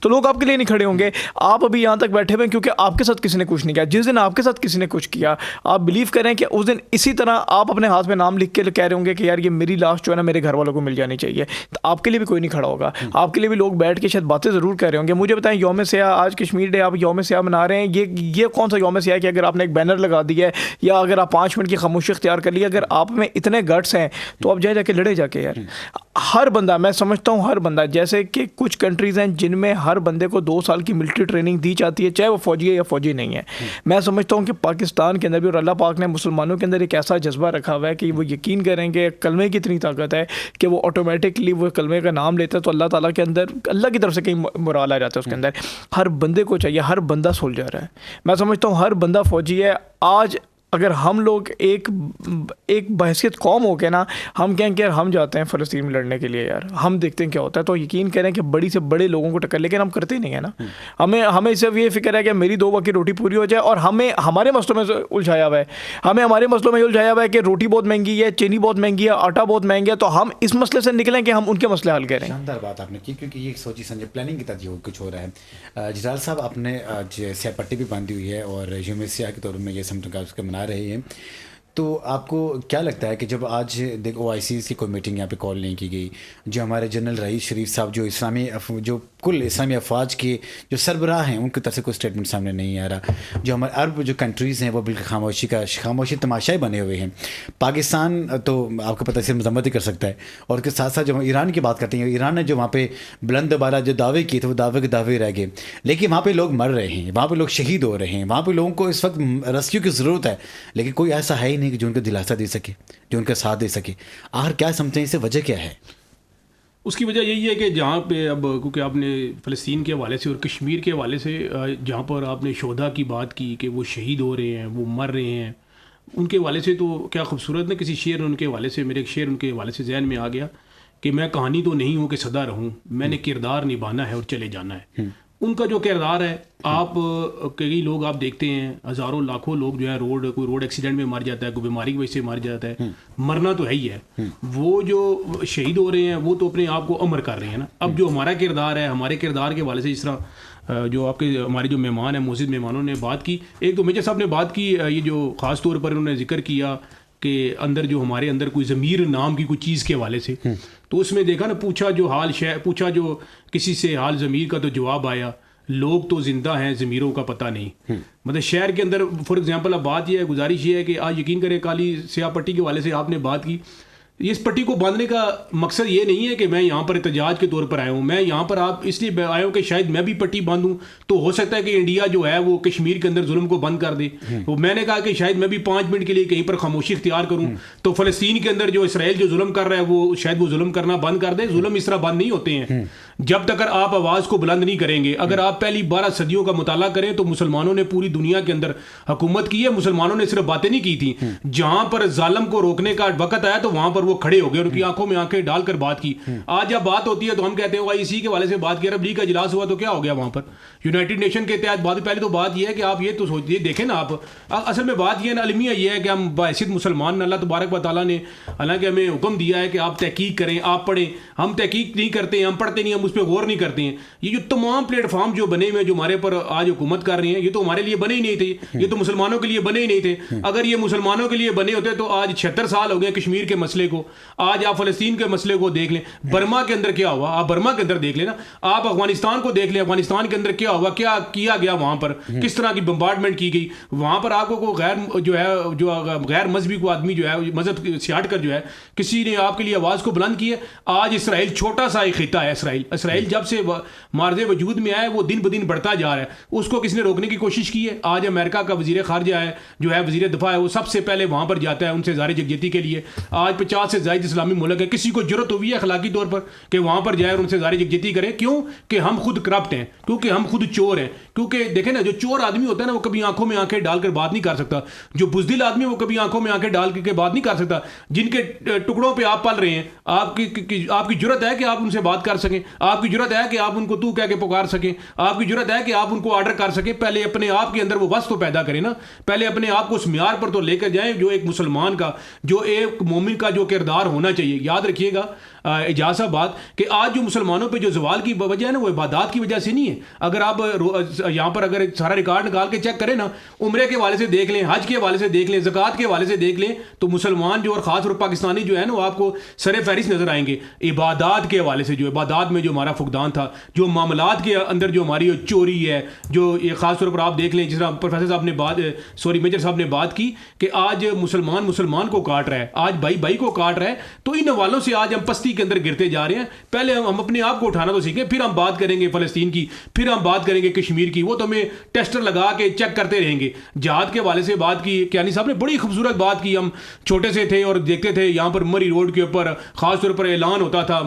تو لوگ آپ کے لیے نہیں کھڑے ہوں گے. آپ ابھی یہاں تک بیٹھے ہوئے ہیں کیونکہ آپ کے ساتھ کسی نے کچھ نہیں کیا. جس دن آپ کے ساتھ کسی نے کچھ کیا, آپ بلیو کریں کہ اس دن اسی طرح آپ اپنے ہاتھ میں نام لکھ کے کہہ رہے ہوں گے کہ یار یہ میری لاش جو ہے نا میرے گھر والوں کو مل جانی چاہیے, تو آپ کے لیے بھی کوئی نہیں کھڑا ہوگا. آپ کے لیے بھی لوگ بیٹھ کے شاید باتیں ضرور کر رہے ہوں گے. مجھے بتائیں, یوم سیاہ, آج کشمیر ڈے آپ یوم سیاہ منا رہے ہیں, یہ کون سا یوم سیاہ ہے کہ اگر آپ نے ایک بینر لگا دیا ہے یا اگر آپ 5 منٹ کی خاموشی اختیار کر لی, اگر آپ میں اتنے گٹس ہیں تو آپ جا کے لڑے جا کے یار. ہر بندہ, میں سمجھتا ہوں ہر بندہ, جیسے کہ کچھ کنٹریز ہیں جن میں ہر بندے کو 2 سال کی ملٹری ٹریننگ دی جاتی ہے, چاہے وہ فوجی ہے یا فوجی نہیں ہے. میں سمجھتا ہوں کہ پاکستان کے اندر بھی, اور اللہ پاک نے مسلمانوں کے اندر ایک ایسا جذبہ رکھا ہوا ہے کہ وہ یقین کریں کہ کلمے کی اتنی طاقت ہے کہ وہ آٹومیٹکلی وہ کلمے کا نام لیتا ہے تو اللہ تعالیٰ کے اندر, اللہ کی طرف سے کہیں مرال آ جاتا ہے اس کے اندر. ہر بندے کو چاہیے, ہر بندہ سولجر ہے. میں سمجھتا ہوں ہر بندہ فوجی ہے. آج اگر ہم لوگ ایک بحثیت قوم ہو کے نا ہم کہیں کہ یار ہم جاتے ہیں فلسطین میں لڑنے کے لیے, یار ہم دیکھتے ہیں کیا ہوتا ہے, تو یقین کریں کہ بڑی سے بڑے لوگوں کو ٹکر, لیکن ہم کرتے نہیں ہیں نا. ہمیں صرف یہ فکر ہے کہ میری 2 وقت کی روٹی پوری ہو جائے, اور ہمیں ہمارے مسئلوں میں الجھایا ہوا ہے. ہمارے مسئلوں میں یہ الجھایا ہوا ہے کہ روٹی بہت مہنگی ہے, چینی بہت مہنگی ہے, آٹا بہت مہنگا ہے, تو ہم اس مسئلے سے نکلیں کہ ہم ان کے مسئلے حل کریں. شاندار بات آپ نے کی, کیونکہ یہ سوچی سمجھے پلاننگ کے تحت کچھ ہو رہا ہے. جلال صاحب, آپ نے آج سیاہ پٹی بھی باندھی ہوئی ہے اور یوم سیاہ کے طور میں یہ سمجھ کا اس کا منا رہے ہیں, تو آپ کو کیا لگتا ہے کہ جب آج OICs کی کوئی میٹنگ یہاں پہ کال نہیں کی گئی, جو ہمارے جنرل رئیس شریف صاحب جو کل اسلامی افواج کے جو سربراہ ہیں ان کی طرف سے کوئی اسٹیٹمنٹ سامنے نہیں آ رہا, جو ہمارے عرب جو کنٹریز ہیں وہ بالکل خاموشی تماشائی بنے ہوئے ہیں. پاکستان تو آپ کو پتہ ہے مذمت ہی کر سکتا ہے, اور اس کے ساتھ ساتھ جب ہم ایران کی بات کرتے ہیں, ایران نے جو وہاں پہ بلند بالا جو دعوے کیے تھے وہ دعوے کے دعوے رہ گئے, لیکن وہاں پہ لوگ مر رہے ہیں, وہاں پہ لوگ شہید ہو رہے ہیں, وہاں پہ لوگوں کو اس وقت ریسکیو کی ضرورت ہے, لیکن کوئی ایسا ہے ہی نہیں کہ جو ان کو دلاسا دے سکے, جو ان کا ساتھ دے سکے. آخر کیا سمجھتے ہیں اس سے وجہ کیا ہے؟ اس کی وجہ یہی ہے کہ جہاں پہ اب کیونکہ آپ نے فلسطین کے حوالے سے اور کشمیر کے حوالے سے جہاں پر آپ نے شہداء کی بات کی کہ وہ شہید ہو رہے ہیں, وہ مر رہے ہیں, ان کے حوالے سے تو کیا خوبصورت نے کسی شعر ان کے حوالے سے, میرے ایک شعر ان کے حوالے سے ذہن میں آ گیا کہ میں کہانی تو نہیں ہوں کہ سدا رہوں, میں نے کردار نبھانا ہے اور چلے جانا ہے. ان کا جو کردار ہے, آپ کئی لوگ آپ دیکھتے ہیں ہزاروں لاکھوں لوگ جو ہے کوئی روڈ ایکسیڈنٹ میں مر جاتا ہے, کوئی بیماری کی وجہ سے مر جاتا ہے, مرنا تو ہے ہی ہے. وہ جو شہید ہو رہے ہیں وہ تو اپنے آپ کو امر کر رہے ہیں نا. اب جو ہمارا کردار ہے, ہمارے کردار کے حوالے سے جس طرح جو آپ کے ہمارے جو مہمان ہیں, معزز مہمانوں نے بات کی, ایک تو میجر صاحب نے بات کی, یہ جو خاص طور پر انہوں نے ذکر کیا کہ اندر جو ہمارے اندر کوئی ضمیر نام کی کوئی چیز کے حوالے سے, تو اس میں دیکھا نا, پوچھا جو کسی سے حال ضمیر کا, تو جواب آیا لوگ تو زندہ ہیں ضمیروں کا پتہ نہیں. مطلب شہر کے اندر فار ایگزامپل اب بات یہ ہے, گزارش یہ ہے کہ آج یقین کریں کالی سیاہ پٹی کے حوالے سے آپ نے بات کی, اس پٹی کو باندھنے کا مقصد یہ نہیں ہے کہ میں یہاں پر احتجاج کے طور پر آیا ہوں, میں یہاں پر آپ اس لیے آیا ہوں کہ شاید میں بھی پٹی باندھوں تو ہو سکتا ہے کہ انڈیا جو ہے وہ کشمیر کے اندر ظلم کو بند کر دے. تو میں نے کہا کہ شاید میں بھی 5 منٹ کے لیے کہیں پر خاموشی اختیار کروں, تو فلسطین کے اندر جو اسرائیل جو ظلم کر رہا ہے وہ شاید وہ ظلم کرنا بند کر دے. ظلم اس طرح بند نہیں ہوتے ہیں جب تک آپ آواز کو بلند نہیں کریں گے. اگر آپ پہلی 12 صدیوں کا مطالعہ کریں تو مسلمانوں نے پوری دنیا کے اندر حکومت کی ہے, مسلمانوں نے صرف باتیں نہیں کی تھی, جہاں پر ظالم کو روکنے کا وقت آیا تو وہاں پر وہ کھڑے ہو گئے, ان کی آنکھوں میں آنکھیں ڈال کر بات کی. آج جب بات ہوتی ہے تو ہم کہتے ہیں OIC کے حوالے سے بات کی, عرب لیگ کا اجلاس ہوا تو کیا ہو گیا وہاں پر, یونائٹڈ نیشن کے تحت بات. پہلے تو بات یہ ہے کہ آپ یہ تو سوچیے, دیکھیں نا آپ, اصل میں بات یہ ہے نا, المیہ یہ ہے کہ ہم بحیثیت مسلمان, اللہ تبارک و تعالیٰ نے حالانکہ ہمیں حکم دیا ہے کہ آپ تحقیق کریں, آپ پڑھیں, ہم تحقیق نہیں کرتے ہیں, ہم پڑھتے نہیں, ہم اس پہ غور نہیں کرتے ہیں. یہ جو تمام پلیٹ فارم جو بنے ہوئے جو ہمارے پر آج حکومت کر رہی ہیں, یہ تو ہمارے لیے بنے ہی نہیں تھے, یہ تو مسلمانوں کے لیے بنے ہی نہیں تھے. اگر یہ مسلمانوں کے لیے بنے ہوتے تو آج 76 سال ہو گئے کشمیر کے مسئلے کو. آج آپ فلسطین کے مسئلے کو دیکھ لیں, برما کے اندر کیا ہوا, آپ برما کے اندر دیکھ لیں نا, آپ افغانستان کو دیکھ لیں, افغانستان کے اندر کیا ہوا, کیا کیا گیا وہاں پر, کس طرح کی بمبارڈمنٹ کی گئی. وہاں پر آپ کو غیر مذہبی کو آدمی جو ہے مذہب سے ہٹ کر جو ہے کسی نے آپ کے لیے آواز کو بلند کی ہے. آج اسرائیل چھوٹا سا ایک خطہ ہے, اسرائیل جب سے مارز وجود میں آئے وہ دن بدن بڑھتا جا رہا ہے, اس کو کس نے روکنے کی کوشش کی ہے. آج امریکہ کا وزیر خارجہ ہے جو ہے وزیر دفاع ہے, وہ سب سے پہلے وہاں پر جاتا ہے ان سے اظہار یکجہتی کے لیے. آج 50 سے زائد اسلامی ملک ہے, کسی کو جرت ہوئی ہے اخلاقی طور پر کہ وہاں پر جائے اور ان سے اظہار یکجہتی کریں. کیوں کہ ہم خود کرپٹ ہیں, کیونکہ ہم خود چور ہیں. کیونکہ دیکھیں نا, جو چور آدمی ہوتا ہے نا وہ کبھی آنکھوں میں آنکھیں ڈال کر بات نہیں کر سکتا, جو بزدل آدمی وہ کبھی آنکھوں میں آنکھیں ڈال کے بات نہیں کر سکتا. جن کے ٹکڑوں پہ آپ پل رہے ہیں, آپ کی جرت ہے کہ آپ ان سے بات کر سکیں, آپ کی جرت ہے کہ آپ ان کو تو کہہ کے پکار سکیں, آپ کی جرت ہے کہ آپ ان کو آرڈر کر سکیں. پہلے اپنے آپ کے اندر وہ وصف تو پیدا کریں نا, پہلے اپنے آپ کو اس معیار پر تو لے کر جائیں جو ایک مسلمان کا, جو ایک مومن کا جو کردار ہونا چاہیے. یاد رکھیے گا اعجاز صاحب بات کہ آج جو مسلمانوں پہ جو زوال کی وجہ ہے نا, وہ عبادات کی وجہ سے نہیں ہے. اگر آپ یہاں پر اگر سارا ریکارڈ نکال کے چیک کریں نا, عمرے کے حوالے سے دیکھ لیں, حج کے حوالے سے دیکھ لیں, زکوٰۃ کے حوالے سے دیکھ لیں, تو مسلمان جو اور خاص طور پاکستانی جو ہے نا, وہ آپ کو سر فہرست نظر آئیں گے. عبادات کے حوالے سے, جو عبادات میں جو ہمارا فقدان تھا, جو معاملات کے اندر جو ہماری چوری ہے, جو خاص طور پر آپ دیکھ لیں, جس طرح پروفیسر صاحب نے میجر صاحب نے بات کی کہ آج مسلمان کو کاٹ رہا ہے, آج بھائی کو کاٹ رہا ہے. تو ان حوالوں سے آج ہم پستی کے اندر گرتے جا رہے ہیں. پہلے ہم اپنے آپ کو اٹھانا تو سیکھیں, پھر ہم بات کریں گے فلسطین کی, پھر ہم بات کریں گے کشمیر کی. وہ تو ہمیں ٹیسٹر لگا کے چیک کرتے رہیں گے. جہاد کے حوالے سے بات کی کیانی صاحب نے, بڑی خوبصورت بات کی. ہم چھوٹے سے تھے اور دیکھتے تھے یہاں پر مری روڈ کے اوپر خاص طور پر اعلان ہوتا تھا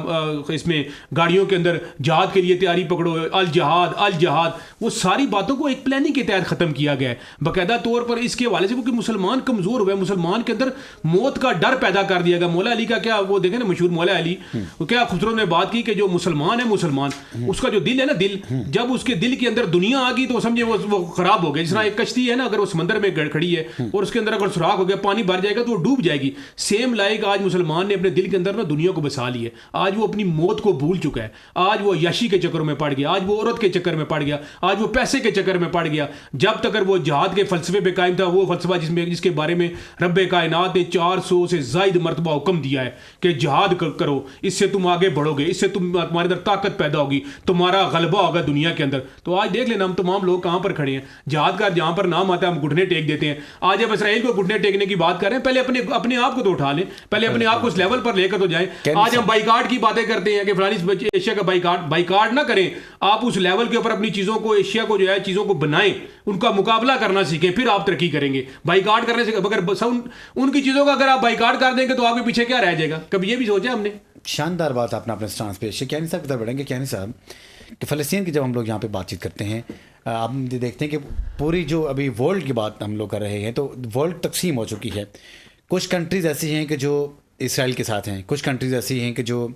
اس میں گاڑیوں کے اندر, جہاد کے لیے تیاری پکڑو, الجہاد الجہاد. وہ ساری باتوں کو ایک پلاننگ کے تحت ختم کیا گیا ہے باقاعدہ طور پر. اس کے حوالے سے وہ کہ مسلمان کمزور ہوئے, مسلمان کے اندر موت کا ڈر پیدا کر دیا گیا. مولا علی کا کیا, وہ دیکھیں نا مشہور مولا علی, وہ کیا خوبصورت نے بات کی کہ جو مسلمان ہے, مسلمان اس کا جو دل ہے نا, دل جب اس کے دل کے اندر دنیا آ گئی تو سمجھے وہ خراب ہو گیا. جس طرح ایک کشتی ہے نا, اگر وہ سمندر میں کھڑی ہے اور اس کے اندر اگر سوراخ ہو گیا, پانی بھر جائے گا تو وہ ڈوب جائے گی. سیم لائک آج مسلمان نے اپنے دل کے اندر نا دنیا کو بسا لی ہے. آج وہ اپنی موت کو بھول چکا ہے. آج وہ عیاشی کے چکر میں پڑ گیا, آج وہ عورت کے چکر میں پڑ گیا, آج وہ پیسے کے چکر میں پڑ گیا. جب تک وہ جہاد کے فلسفے پہ قائم تھا, وہ فلسفہ جس کے بارے میں رب کائنات نے 400 سے زائد مرتبہ حکم دیا ہے کہ جہاد کرو, اس سے تم آگے بڑھو گے, اس سے تمہارے اندر طاقت پیدا ہوگی, تمہارا غلبہ ہوگا دنیا کے اندر. تو آج دیکھ لینا ہم تمام لوگ کہاں پر کھڑے ہیں. جہاد کا جہاں پر نام آتا ہے ہم گھٹنے ٹیک دیتے ہیں. آج جب اسرائیل کو گھٹنے ٹیکنے کی بات کر رہے ہیں, پہلے اپنے آپ کو تو اٹھا لیں, پہلے اپنے آپ کو اس لیول پر لے کر تو جائیں. آج ہم بائیکاٹ کی باتیں کرتے ہیں کہ فلانی ایشیا کا بائیکاٹ نہ کریں. آپ اس لیول کے اوپر اپنی چیزوں کو, ایشیا کو جو ہے چیزوں کو بنائیں, ان کا مقابلہ کرنا سیکھیں, پھر آپ ترقی کریں گے. بائیکاٹ کرنے سے اگر ان کی چیزوں کا اگر آپ بائیکاٹ کر دیں گے تو آپ کے پیچھے کیا رہ جائے گا. کبھی یہ بھی سوچا ہم نے؟ شاندار بات آپ نے اپنے سٹانس پیش کی. کیانی صاحب ادھر بڑھیں گے. کیانی صاحب کہ فلسطین کی جب ہم لوگ یہاں پہ بات چیت کرتے ہیں, آپ دیکھتے ہیں کہ پوری جو ابھی ورلڈ کی بات ہم لوگ کر رہے ہیں, تو ورلڈ تقسیم ہو چکی ہے. کچھ کنٹریز ایسی ہیں کہ جو اسرائیل کے ساتھ ہیں, کچھ کنٹریز ایسی ہیں کہ جو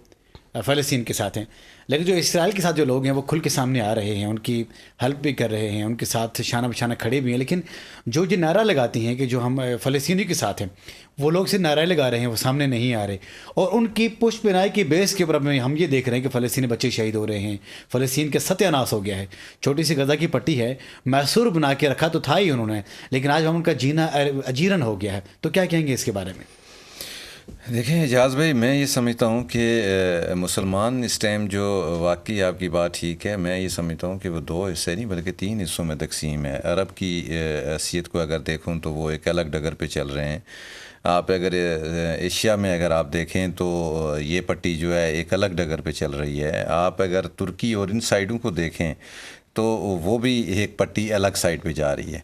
فلسطین کے ساتھ ہیں. لیکن جو اسرائیل کے ساتھ جو لوگ ہیں وہ کھل کے سامنے آ رہے ہیں, ان کی ہیلپ بھی کر رہے ہیں, ان کے ساتھ شانہ بشانہ کھڑے بھی ہیں. لیکن جو یہ نعرہ لگاتی ہیں کہ جو ہم فلسطینی کے ساتھ ہیں, وہ لوگ سے نعرے لگا رہے ہیں, وہ سامنے نہیں آ رہے. اور ان کی پشت پنائی کی بیس کے اوپر ہم یہ دیکھ رہے ہیں کہ فلسطینی بچے شہید ہو رہے ہیں. فلسطین کا ستیہ ناش ہو گیا ہے. چھوٹی سی غزہ کی پٹی ہے, میسور بنا کے رکھا تو تھا ہی انہوں نے, لیکن آج ہم ان کا جینا اجیرن ہو گیا ہے. تو کیا کہیں گے اس کے بارے میں؟ دیکھیں اعجاز بھائی, میں یہ سمجھتا ہوں کہ مسلمان اس ٹائم جو واقعی آپ کی بات ٹھیک ہے, میں یہ سمجھتا ہوں کہ وہ 2 حصے نہیں بلکہ 3 حصوں میں تقسیم ہے. عرب کی حیثیت کو اگر دیکھوں تو وہ ایک الگ ڈگر پہ چل رہے ہیں. آپ اگر ایشیا میں اگر آپ دیکھیں تو یہ پٹی جو ہے ایک الگ ڈگر پہ چل رہی ہے. آپ اگر ترکی اور ان سائڈوں کو دیکھیں تو وہ بھی ایک پٹی الگ سائڈ پہ جا رہی ہے.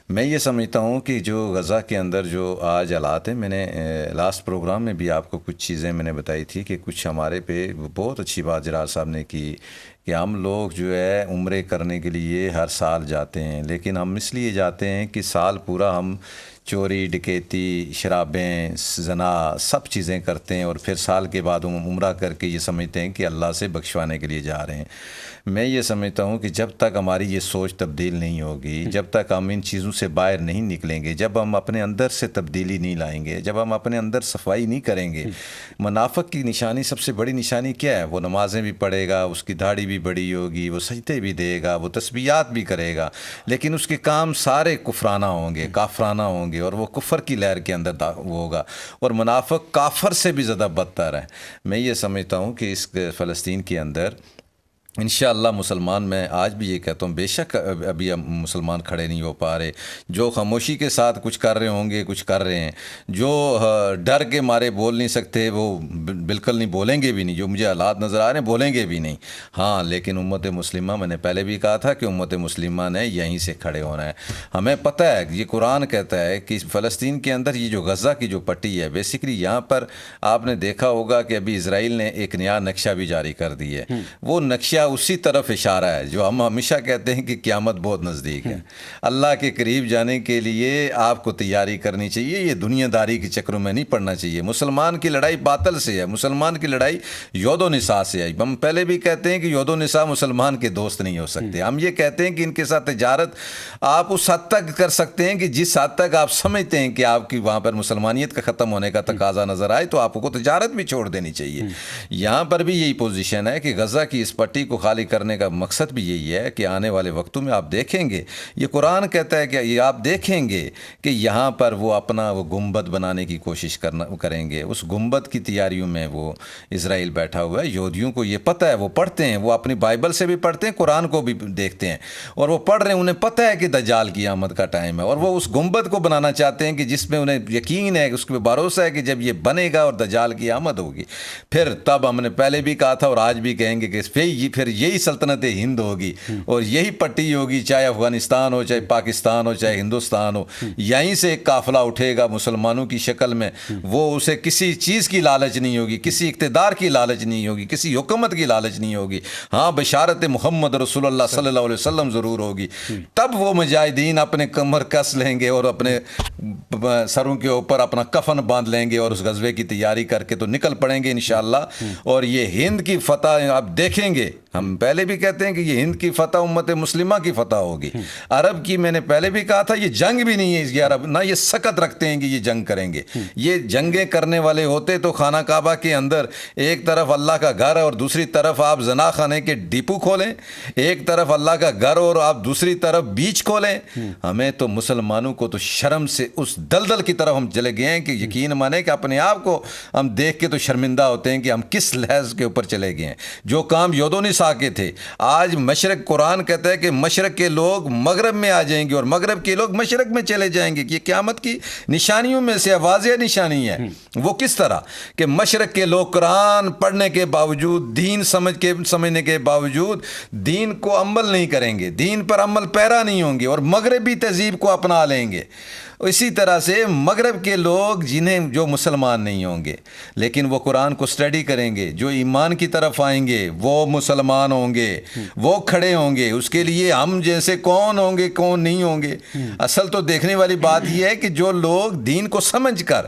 میں یہ سمجھتا ہوں کہ جو غزہ کے اندر جو آج حالات ہیں, میں نے لاسٹ پروگرام میں بھی آپ کو کچھ چیزیں میں نے بتائی تھی کہ کچھ ہمارے پہ بہت اچھی بات جرار صاحب نے کی کہ ہم لوگ جو ہے عمرے کرنے کے لیے ہر سال جاتے ہیں, لیکن ہم اس لیے جاتے ہیں کہ سال پورا ہم چوری ڈکیتی شرابیں زنا سب چیزیں کرتے ہیں, اور پھر سال کے بعد ہم عمرہ کر کے یہ سمجھتے ہیں کہ اللہ سے بخشوانے کے لیے جا رہے ہیں. میں یہ سمجھتا ہوں کہ جب تک ہماری یہ سوچ تبدیل نہیں ہوگی, جب تک ہم ان چیزوں سے باہر نہیں نکلیں گے, جب ہم اپنے اندر سے تبدیلی نہیں لائیں گے, جب ہم اپنے اندر صفائی نہیں کریں گے. منافق کی نشانی, سب سے بڑی نشانی کیا ہے؟ وہ نمازیں بھی پڑھے گا, اس کی داڑھی بھی بڑی ہوگی, وہ سجدے بھی دے گا, وہ تسبیحات بھی کرے گا, لیکن اس کے کام سارے کفرانہ ہوں گے, کافرانہ ہوں گے, اور وہ کفر کی لہر کے اندر ہوگا. اور منافق کافر سے بھی زیادہ بدتر ہے. میں یہ سمجھتا ہوں کہ اس فلسطین کے اندر انشاءاللہ مسلمان, میں آج بھی یہ کہتا ہوں, بے شک ابھی ہم مسلمان کھڑے نہیں ہو پا رہے. جو خاموشی کے ساتھ کچھ کر رہے ہوں گے, کچھ کر رہے ہیں. جو ڈر کے مارے بول نہیں سکتے وہ بالکل نہیں بولیں گے بھی نہیں. جو مجھے حالات نظر آ رہے ہیں بولیں گے بھی نہیں. ہاں, لیکن امت مسلمہ, میں نے پہلے بھی کہا تھا کہ امت مسلمہ نے یہیں سے کھڑے ہونا ہے. ہمیں پتہ ہے, یہ قرآن کہتا ہے کہ فلسطین کے اندر یہ جو غزہ کی جو پٹی ہے, بیسیکلی یہاں پر آپ نے دیکھا ہوگا کہ ابھی اسرائیل نے ایک نیا نقشہ بھی جاری کر دی ہے. وہ نقشہ کیا اسی طرف اشارہ ہے جو ہم ہمیشہ کہتے ہیں کہ قیامت بہت نزدیک ہے. اللہ کے قریب جانے کے لیے آپ کو تیاری کرنی چاہیے. یہ دنیا داری کے چکروں میں نہیں پڑنا چاہیے. مسلمان کی لڑائی باطل سے ہے, مسلمان کی لڑائی یہود و نساء سے ہے. ہم پہلے بھی کہتے ہیں کہ یہود و نساء مسلمان کے دوست نہیں ہو سکتے. ہم یہ کہتے ہیں کہ ان کے ساتھ تجارت آپ اس حد تک کر سکتے ہیں کہ جس حد تک آپ سمجھتے ہیں کہ آپ کی وہاں پر مسلمانیت کا ختم ہونے کا تقاضا نظر آئے تو آپ کو تجارت بھی چھوڑ دینی چاہیے. یہاں پر بھی یہی پوزیشن ہے کہ غزہ کی اس پٹی کو خالی کرنے کا مقصد بھی یہی ہے کہ آنے والے وقتوں میں آپ دیکھیں گے, یہ قرآن کہتا ہے کہ یہ آپ دیکھیں گے کہ یہاں پر وہ اپنا وہ گنبد بنانے کی کوشش کریں گے. اس گنبد کی تیاریوں میں وہ اسرائیل بیٹھا ہوا ہے. یہودیوں کو یہ پتہ ہے, وہ پڑھتے ہیں, وہ اپنی بائبل سے بھی پڑھتے ہیں, قرآن کو بھی دیکھتے ہیں اور وہ پڑھ رہے ہیں. انہیں پتہ ہے کہ دجال کی آمد کا ٹائم ہے اور وہ اس گنبد کو بنانا چاہتے ہیں کہ جس میں انہیں یقین ہے, اس پہ بھروسہ ہے کہ جب یہ بنے گا اور دجال کی آمد ہوگی پھر تب ہم نے پہلے بھی کہا تھا اور آج بھی کہیں گے کہ پھر یہی سلطنت ہند ہوگی اور یہی پٹی ہوگی, چاہے افغانستان ہو, چاہے پاکستان ہو, چاہے ہندوستان ہو. یہیں سے ایک قافلہ اٹھے گا مسلمانوں کی شکل میں. وہ اسے کسی چیز کی لالچ نہیں ہوگی, کسی اقتدار کی لالچ نہیں ہوگی, کسی حکومت کی لالچ نہیں ہوگی. ہاں بشارت محمد رسول اللہ صلی اللہ علیہ وسلم ضرور ہوگی. تب وہ مجاہدین اپنے کمر کس لیں گے اور اپنے سروں کے اوپر اپنا کفن باندھ لیں گے اور اس غزوے کی تیاری کر کے تو نکل پڑیں گے انشاءاللہ. اور یہ ہند کی فتح آپ دیکھیں گے, ہم پہلے بھی کہتے ہیں کہ یہ ہند کی فتح امت مسلمہ کی فتح ہوگی. عرب کی میں نے پہلے بھی کہا تھا یہ جنگ بھی نہیں ہے یہ عرب, نہ یہ سکت رکھتے ہیں کہ یہ جنگ کریں گے. یہ جنگیں کرنے والے ہوتے تو خانہ کعبہ کے اندر ایک طرف اللہ کا گھر اور دوسری طرف آپ زنا خانے کے ڈپو کھولیں, ایک طرف اللہ کا گھر اور آپ دوسری طرف بیچ کھولیں. ہمیں تو مسلمانوں کو تو شرم سے اس دلدل کی طرف ہم چلے گئے ہیں کہ یقین مانے کہ اپنے آپ کو ہم دیکھ کے تو شرمندہ ہوتے ہیں کہ ہم کس لحاظ کے اوپر چلے گئے ہیں. جو کام یہود و نساء کے تھے آج مشرق, قرآن کہتا ہے کہ مشرق کے لوگ مغرب میں آ جائیں گے اور مغرب کے لوگ مشرق میں چلے جائیں گے. یہ قیامت کی نشانیوں میں سے واضح نشانی ہے. وہ کس طرح کہ مشرق کے لوگ قرآن پڑھنے کے باوجود, دین سمجھنے کے باوجود دین کو عمل نہیں کریں گے, دین پر عمل پیرا نہیں ہوں گے اور مغربی تہذیب کو اپنا لیں گے. اسی طرح سے مغرب کے لوگ جو مسلمان نہیں ہوں گے لیکن وہ قرآن کو اسٹڈی کریں گے, جو ایمان کی طرف آئیں گے وہ مسلمان ہوں گے, وہ کھڑے ہوں گے. اس کے لیے ہم جیسے کون ہوں گے کون نہیں ہوں گے. اصل تو دیکھنے والی بات یہ ہے کہ جو لوگ دین کو سمجھ کر,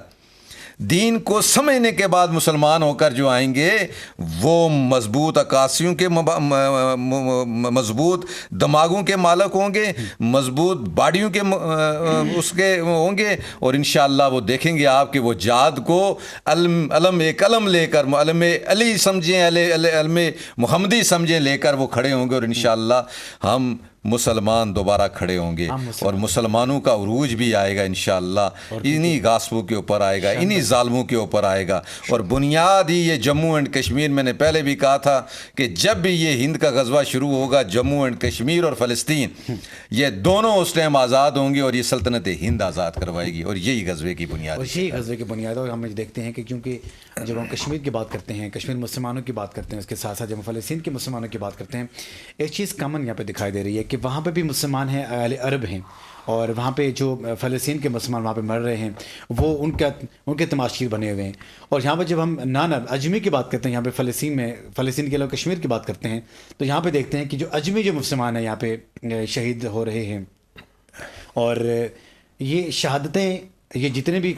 دین کو سمجھنے کے بعد مسلمان ہو کر جو آئیں گے وہ مضبوط عکاسیوں کے مضبوط دماغوں کے مالک ہوں گے, مضبوط باڈیوں کے اس کے ہوں گے اور انشاءاللہ وہ دیکھیں گے آپ کہ وہ جہاد کو ایک علم لے کر, علم علی سمجھیں, علم محمدی سمجھیں لے کر وہ کھڑے ہوں گے اور انشاءاللہ ہم مسلمان دوبارہ کھڑے ہوں گے اور مسلمانوں کا عروج بھی آئے گا انشاءاللہ. انہی غاصبوں کے اوپر آئے گا, انہی ظالموں کے اوپر آئے گا. اور بنیاد ہی یہ جموں اینڈ کشمیر, میں نے پہلے بھی کہا تھا کہ جب بھی یہ ہند کا غزوہ شروع ہوگا جموں اینڈ کشمیر اور فلسطین یہ دونوں اس ٹائم آزاد ہوں گے اور یہ سلطنت ہند آزاد کروائے گی. اور یہی غزوے کی بنیاد ہے, یہی غزوے کی بنیاد ہے. اور ہم دیکھتے ہیں کہ کیونکہ جب ہم کشمیر کی بات کرتے ہیں, کشمیر مسلمانوں کی بات کرتے ہیں, اس کے ساتھ ساتھ جب ہم فلسطین کے مسلمانوں کی بات کرتے ہیں, ایک چیز کامن یہاں پہ دکھائی دے رہی ہے کہ وہاں پہ بھی مسلمان ہیں, اہل عرب ہیں, اور وہاں پہ جو فلسطین کے مسلمان وہاں پہ مر رہے ہیں وہ ان کے تماشیر بنے ہوئے ہیں. اور یہاں پہ جب ہم اجمی کی بات کرتے ہیں, یہاں پہ فلسطین کے لوگ کشمیر کی بات کرتے ہیں, تو یہاں پہ دیکھتے ہیں کہ جو اجمی جو مسلمان ہیں یہاں پہ شہید ہو رہے ہیں. اور یہ شہادتیں, یہ جتنے بھی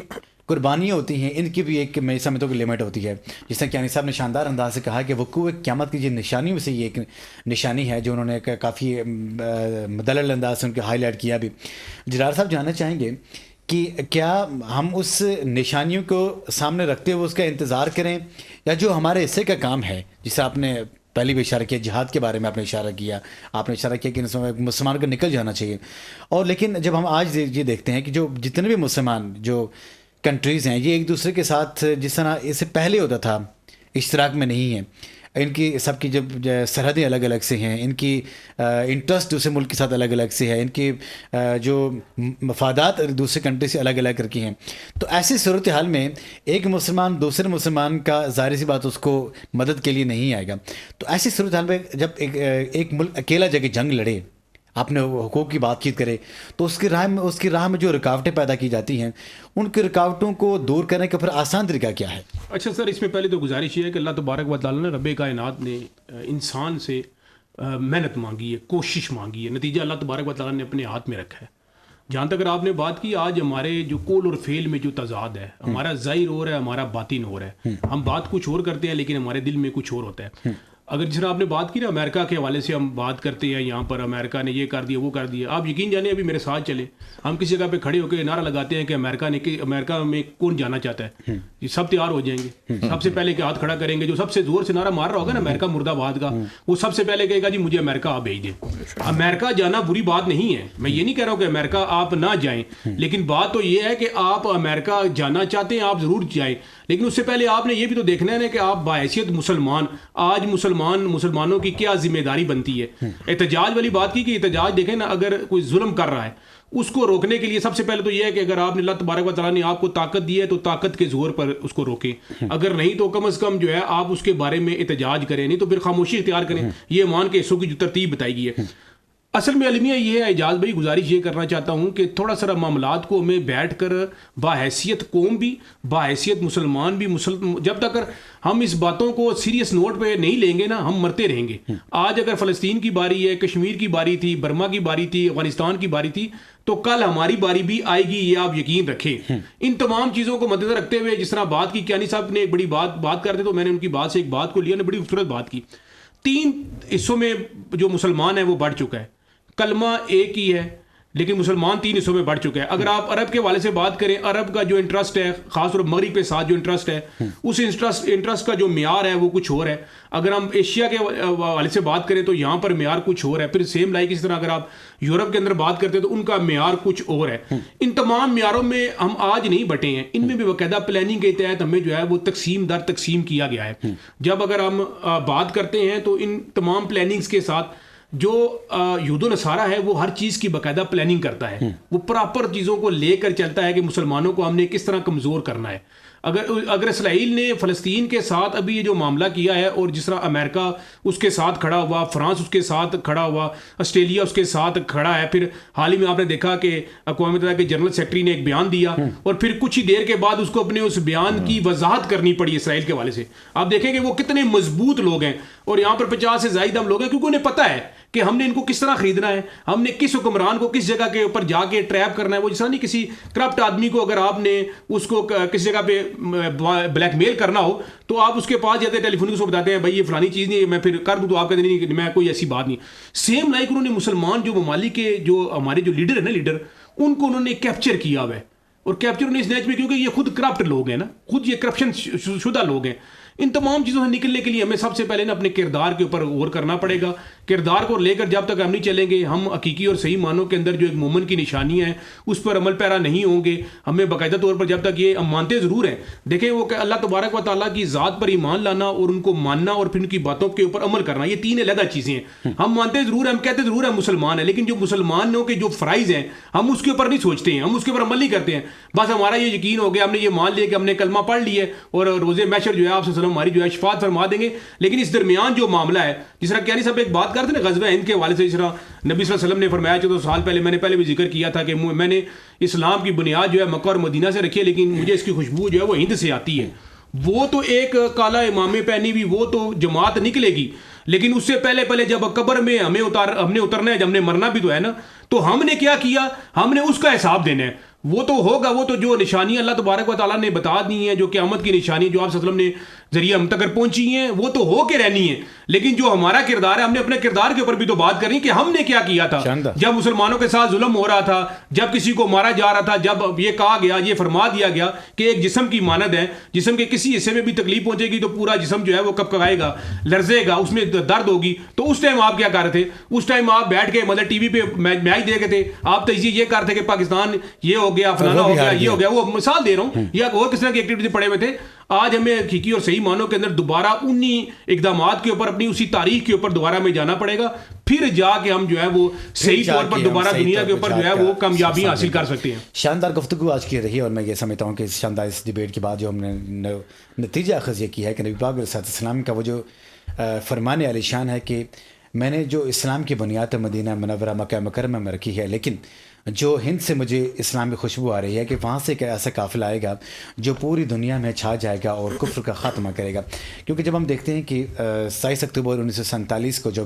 قربانیاں ہوتی ہیں ان کی بھی ایک میں سمجھتا ہوں کہ لمٹ ہوتی ہے. جس طرح کیانی صاحب نے شاندار انداز سے کہا کہ وقوع قیامت کی جو نشانیوں میں سے یہ ایک نشانی ہے جو انہوں نے کافی مدلل انداز سے ان کے ہائی لائٹ کیا بھی. جرار صاحب جاننا چاہیں گے کہ کیا ہم اس نشانیوں کو سامنے رکھتے ہوئے اس کا انتظار کریں, یا جو ہمارے حصے کا کام ہے, جسے آپ نے پہلے بھی اشارہ کیا, جہاد کے بارے میں آپ نے اشارہ کیا کہ مسلمان کو نکل جانا چاہیے. اور لیکن جب ہم آج یہ دیکھتے ہیں کہ جو جتنے بھی مسلمان جو کنٹریز ہیں یہ ایک دوسرے کے ساتھ جس طرح اس سے پہلے ہوتا تھا اشتراک میں نہیں ہیں, ان کی سب کی جب سرحدیں الگ الگ سے ہیں, ان کی انٹرسٹ دوسرے ملک کے ساتھ الگ الگ سے ہے, ان کی جو مفادات دوسرے کنٹری سے الگ الگ کر کی ہیں. تو ایسی صورتحال میں ایک مسلمان دوسرے مسلمان کا ظاہر سی بات اس کو مدد کے لیے نہیں آئے گا. تو ایسی صورتحال میں جب ایک ملک اکیلا جا کے جنگ لڑے, آپ نے حقوق کی بات چیت کرے, تو اس کی راہ میں جو رکاوٹیں پیدا کی جاتی ہیں ان کی رکاوٹوں کو دور کرنے کا پھر آسان طریقہ کیا ہے؟ اچھا سر, اس میں پہلے تو گزارش یہ ہے کہ اللہ تبارک و تعالیٰ نے رب کائنات نے انسان سے محنت مانگی ہے, کوشش مانگی ہے, نتیجہ اللہ تبارک و تعالیٰ نے اپنے ہاتھ میں رکھا ہے. جہاں تک آپ نے بات کی, آج ہمارے جو قول اور فعل میں جو تضاد ہے, ہمارا ظاہر ہو رہا ہے, ہمارا باطن ہو رہا ہے. ہم بات کچھ اور کرتے ہیں لیکن ہمارے دل میں کچھ اور ہوتا ہے. اگر جس طرح آپ نے بات کی نا امریکہ کے حوالے سے, ہم بات کرتے ہیں یہاں پر امریکہ نے یہ کر دیا وہ کر دیا. آپ یقین جانے, ابھی میرے ساتھ چلے, ہم کسی جگہ پہ کھڑے ہو کے نعرہ لگاتے ہیں کہ امریکہ میں کون جانا چاہتا ہے, یہ سب تیار ہو جائیں گے. سب سے پہلے کہ ہاتھ کھڑا کریں گے, جو سب سے زور سے نعرہ مار رہا ہوگا نا امریکہ مرد آباد کا, وہ سب سے پہلے کہے گا جی مجھے امریکہ آپ بھیج دیں. امریکہ جانا بری بات نہیں ہے, میں یہ نہیں کہہ رہا ہوں کہ امریکہ آپ نہ جائیں, لیکن بات تو یہ ہے کہ آپ امریکہ جانا چاہتے ہیں آپ ضرور جائیں, لیکن اس سے پہلے آپ نے یہ بھی تو دیکھنا ہے کہ آپ بحیثیت مسلمان, آج مسلمانوں کی کیا ذمہ داری بنتی ہے. احتجاج والی بات کی کہ احتجاج دیکھیں نا, اگر کوئی ظلم کر رہا ہے اس کو روکنے کے لیے سب سے پہلے تو یہ ہے کہ اگر آپ نے اللہ تبارک و تعالیٰ نے آپ کو طاقت دی ہے تو طاقت کے زور پر اس کو روکیں, اگر نہیں تو کم از کم جو ہے آپ اس کے بارے میں احتجاج کریں, نہیں تو پھر خاموشی اختیار کریں. یہ مان کے حصوں کی جو ترتیب بتائی گئی ہے. اصل میں المیہ یہ ہے, اعجاز بھائی گزارش یہ کرنا چاہتا ہوں کہ تھوڑا سا معاملات کو ہمیں بیٹھ کر باحیثیت قوم بھی, باحیثیت مسلمان بھی, جب تک ہم اس باتوں کو سیریس نوٹ پہ نہیں لیں گے نا, ہم مرتے رہیں گے. آج اگر فلسطین کی باری ہے, کشمیر کی باری تھی, برما کی باری تھی, افغانستان کی باری تھی, تو کل ہماری باری بھی آئے گی, یہ آپ یقین رکھیں. ان تمام چیزوں کو مدنظر رکھتے ہوئے, جس طرح بات کی کیانی صاحب نے ایک بڑی بات کرتے, تو میں نے ان کی بات سے ایک بات کو لیا, نے بڑی خوبصورت بات کی. 3 حصوں میں جو مسلمان ہے وہ بڑھ چکا ہے, کلمہ ایک ہی ہے لیکن مسلمان 3 حصوں میں بڑھ چکے ہیں. اگر آپ عرب کے حوالے سے بات کریں, عرب کا جو انٹرسٹ ہے, خاص طور پر مغرب کے ساتھ جو انٹرسٹ ہے, اس انٹرسٹ کا جو معیار ہے وہ کچھ اور ہے. اگر ہم ایشیا کے حوالے سے بات کریں تو یہاں پر معیار کچھ اور ہے. پھر سیم لائک اس طرح اگر آپ یورپ کے اندر بات کرتے ہیں تو ان کا معیار کچھ اور ہے. ان تمام معیاروں میں ہم آج نہیں بٹے ہیں, ان میں بھی باقاعدہ پلاننگ کے تحت ہمیں جو ہے وہ تقسیم در تقسیم کیا گیا ہے. جب اگر ہم بات کرتے ہیں تو ان تمام پلاننگز کے ساتھ جو یہود و نصارہ ہے وہ ہر چیز کی باقاعدہ پلاننگ کرتا ہے, وہ پراپر چیزوں کو لے کر چلتا ہے کہ مسلمانوں کو ہم نے کس طرح کمزور کرنا ہے. اگر اسرائیل نے فلسطین کے ساتھ ابھی یہ جو معاملہ کیا ہے, اور جس طرح امریکہ اس کے ساتھ کھڑا ہوا, فرانس اس کے ساتھ کھڑا ہوا, آسٹریلیا اس کے ساتھ کھڑا ہے, پھر حال ہی میں آپ نے دیکھا کہ اقوام متحدہ کے جنرل سیکرٹری نے ایک بیان دیا, اور پھر کچھ ہی دیر کے بعد اس کو اپنے اس بیان کی وضاحت کرنی پڑی اسرائیل کے حوالے سے. آپ دیکھیں کہ وہ کتنے مضبوط لوگ ہیں, اور یہاں پر 50 سے زائد ہم لوگ ہیں, کیونکہ انہیں پتہ ہے کہ ہم نے ان کو کس طرح خریدنا ہے, ہم نے کس حکمران کو کس جگہ کے اوپر جا کے ٹریپ کرنا ہے. وہ جیسا نہیں کسی کرپٹ آدمی کو اگر آپ نے اس کو کسی جگہ پہ بلیک میل کرنا ہو تو آپ اس کے پاس جاتے ہیں, ٹیلی فون کو بتاتے ہیں بھائی یہ فلانی چیز نہیں, میں پھر کر دوں, تو آپ کہتے ہیں نہیں میں کوئی ایسی بات نہیں. سیم لائک انہوں نے مسلمان جو ممالک کے جو ہمارے جو لیڈر ہیں نا, لیڈر ان کو انہوں نے کیپچر کیا ہوا ہے, اور کیپچر انہیں اس نیچ میں, کیونکہ یہ خود کرپٹ لوگ ہیں نا, خود یہ کرپشن شدہ لوگ ہیں. ان تمام چیزوں سے نکلنے کے لیے ہمیں سب سے پہلے نا اپنے کردار کے اوپر غور کرنا پڑے گا. کردار کو لے کر جب تک ہم نہیں چلیں گے, ہم حقیقی اور صحیح معنوں کے اندر جو ایک مومن کی نشانی ہے اس پر عمل پیرا نہیں ہوں گے. ہمیں باقاعدہ طور پر جب تک یہ ہم مانتے ضرور ہیں, دیکھیں وہ کہ اللہ تبارک و تعالیٰ کی ذات پر ایمان لانا اور ان کو ماننا اور پھر ان کی باتوں کے اوپر عمل کرنا, یہ 3 علیحدہ چیزیں ہیں. ہم مانتے ضرور ہیں, ہم کہتے ضرور ہیں مسلمان ہیں, لیکن جو مسلمانوں کے جو فرائض ہیں ہم اس کے اوپر نہیں سوچتے ہیں, ہم اس کے اوپر عمل نہیں کرتے ہیں. بس ہمارا یہ یقین ہو گیا, ہم نے یہ مان لیا کہ ہم نے کلمہ پڑھ لی ہے اور روز محشر جو ہے آپ صلی اللہ علیہ وسلم ہماری جو ہے شفاعت فرما دیں گے. لیکن اس درمیان جو معاملہ ہے, جس طرح کیانی صاحب ایک بات کرتے ہیں نا غزوہ ہند کے حوالے سے, جس طرح نبی صلی اللہ علیہ وسلم نے فرمایا 14 سال پہلے, میں نے پہلے بھی ذکر کیا تھا کہ میں نے اسلام کی بنیاد جو ہے مکہ اور مدینہ سے رکھی ہے, لیکن مجھے اس کی خوشبو جو ہے وہ ہند سے آتی ہے. وہ تو ایک کالا امامے پہنی ہوئی وہ تو جماعت نکلے گی, لیکن اس سے پہلے جب قبر میں ہم نے اترنا ہے, جب ہم نے مرنا بھی تو ہے نا, تو ہم نے کیا کیا, ہم نے اس کا حساب دینا ہے. وہ تو ہوگا, وہ تو جو نشانی اللہ تبارک و تعالیٰ نے بتا دی ہیں, جو قیامت کی نشانی جو آپ صلی اللہ علیہ وسلم نے ذریعہ ہم تک پہنچی ہیں, وہ تو ہو کے رہنی ہے. لیکن جو ہمارا کردار ہے, ہم نے اپنے کردار کے اوپر بھی تو بات کرنی کہ ہم نے کیا کیا تھا جب مسلمانوں کے ساتھ ظلم ہو رہا تھا, جب کسی کو مارا جا رہا تھا, جب یہ کہا گیا, یہ فرما دیا گیا کہ ایک جسم کی مانند ہے, جسم کے کسی حصے میں بھی تکلیف پہنچے گی تو پورا جسم جو ہے وہ کپکپائے گا, لرزے گا, اس میں درد ہوگی. تو اس ٹائم آپ کیا کر رہے تھے, اس ٹائم آپ بیٹھ کے مطلب ٹی وی پہ میچ دیکھ رہے تھے, آپ تجزیہ یہ کر رہے تھے کہ پاکستان یہ ہو گیا, فلانا ہو گیا, یہ ہو گیا. وہ مثال دے رہا ہوں, یا وہ کس طرح کی ایکٹیویٹی پڑے ہوئے تھے. آج ہمیں حقیقی اور صحیح معنوں کے اندر دوبارہ انہی اقدامات کے اوپر, اپنی اسی تاریخ کے اوپر دوبارہ ہمیں جانا پڑے گا, پھر جا کے ہم جو ہے وہ صحیح طور پر دوبارہ دنیا کے اوپر جو ہے وہ کامیابی حاصل کر سکتے ہیں. شاندار گفتگو آج کی رہی, اور میں یہ سمجھتا ہوں کہ اس شاندار اس ڈیبیٹ کے بعد جو ہم نے نتیجہ اخذ یہ کیا ہے کہ نبی پاک علیہ السلام کا وہ جو فرمان عالی شان ہے کہ میں نے جو اسلام کی بنیاد مدینہ منورہ مکہ مکرمہ میں رکھی ہے, لیکن جو ہند سے مجھے اسلام کی خوشبو آ رہی ہے کہ وہاں سے ایک ایسا قافلہ آئے گا جو پوری دنیا میں چھا جائے گا اور کفر کا خاتمہ کرے گا. کیونکہ جب ہم دیکھتے ہیں کہ 27 اکتوبر 1947 کو جب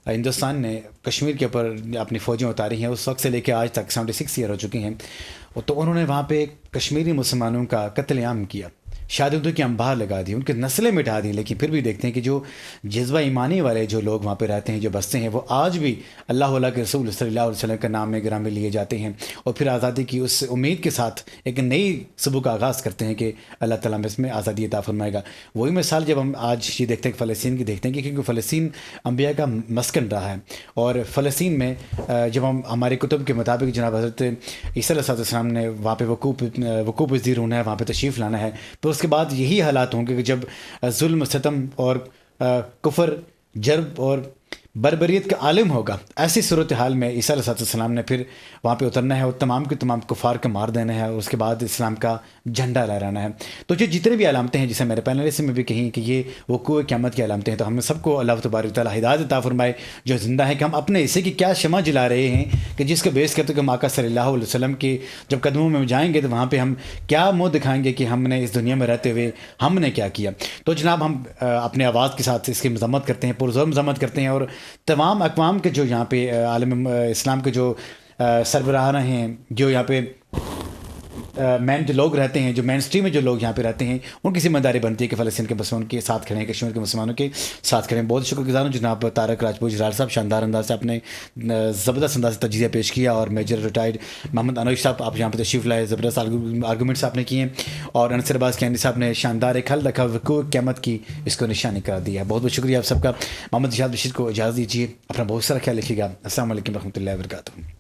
ہندوستان نے کشمیر کے اوپر اپنی فوجیں اتاری ہیں، اس وقت سے لے کے آج تک 76 ایئر ہو چکی ہیں، تو انہوں نے وہاں پہ کشمیری مسلمانوں کا قتل عام کیا، شہادتوں کی انبار لگا دی، ان کی نسلیں مٹا دی، لیکن پھر بھی دیکھتے ہیں کہ جو جذبہ ایمانی والے جو لوگ وہاں پہ رہتے ہیں، جو بستے ہیں، وہ آج بھی اللہ کے رسول صلی اللہ علیہ وسلم کا نام گرامی لیے جاتے ہیں، اور پھر آزادی کی اس امید کے ساتھ ایک نئی صبح کا آغاز کرتے ہیں کہ اللہ تعالیٰ اس میں آزادی عطا فرمائے گا۔ وہی مثال جب ہم آج یہ دیکھتے ہیں کہ فلسطین کی دیکھتے ہیں کہ کیونکہ فلسطین انبیاء کا مسکن رہا ہے، اور فلسطین میں جب ہم ہمارے کتب کے مطابق جناب حضرت عیسیٰ علیہ السلام نے وہاں پہ وقوع پذیر ہونا ہے، وہاں پہ تشریف لانا ہے، تو اس کے بعد یہی حالات ہوں گے کہ جب ظلم، ستم اور کفر، جرب اور بربریت کا عالم ہوگا، ایسی صورتحال میں عیسیٰ علیہ السلام نے پھر وہاں پہ اترنا ہے اور تمام کے تمام کفار کو مار دینا ہے، اور اس کے بعد اسلام کا جھنڈا لہرانا ہے۔ تو یہ جتنے بھی علامتیں ہیں، جسے میرے پینلسٹ میں بھی کہیں کہ یہ وقوع قیامت کی علامتیں ہیں، تو ہم سب کو اللہ تبارک تعالیٰ ہدایت عطا فرمائے جو زندہ ہے، کہ ہم اپنے حصے کی کیا شمع جلا رہے ہیں، کہ جس کو بیس کرتے کہ ہم آقا صلی اللہ علیہ وسلم کے جب قدموں میں جائیں گے تو وہاں پہ ہم کیا منہ دکھائیں گے کہ ہم نے اس دنیا میں رہتے ہوئے ہم نے کیا کیا۔ تو جناب ہم اپنے آواز کے ساتھ اس کی مذمت کرتے ہیں، پرزور مذمت کرتے ہیں، اور تمام اقوام کے جو یہاں پہ عالم اسلام کے جو سربراہ ہیں، جو یہاں پہ مین جو لوگ رہتے ہیں، جو مین اسٹریم میں جو لوگ یہاں پہ رہتے ہیں، ان کی ذمہ داری بنتی ہے کہ فلسطین کے مسلمانوں کے ساتھ کھڑے ہیں، کشمیر کے مسلمانوں کے ساتھ کھڑے ہیں۔ بہت شکر گزار ہوں جناب طارق راجپوت جرار صاحب، شاندار انداز سے آپ نے زبردست انداز سے تجزیہ پیش کیا، اور میجر ریٹائرڈ محمد انوش صاحب آپ یہاں پہ تشریف لائے، زبردست آرگومنٹس آپ نے کیے، اور انصر عباس کینڈی صاحب نے شاندار ایک حل رکھا، وقوع قیامت کی اس کو نشانی کرا دیا۔ بہت بہت شکریہ آپ سب کا۔ محمد ارشاد بشیر کو اجازت دیجیے، اپنا بہت سارا خیال رکھیے گا۔ السلام علیکم ورحمۃ اللہ وبرکاتہ۔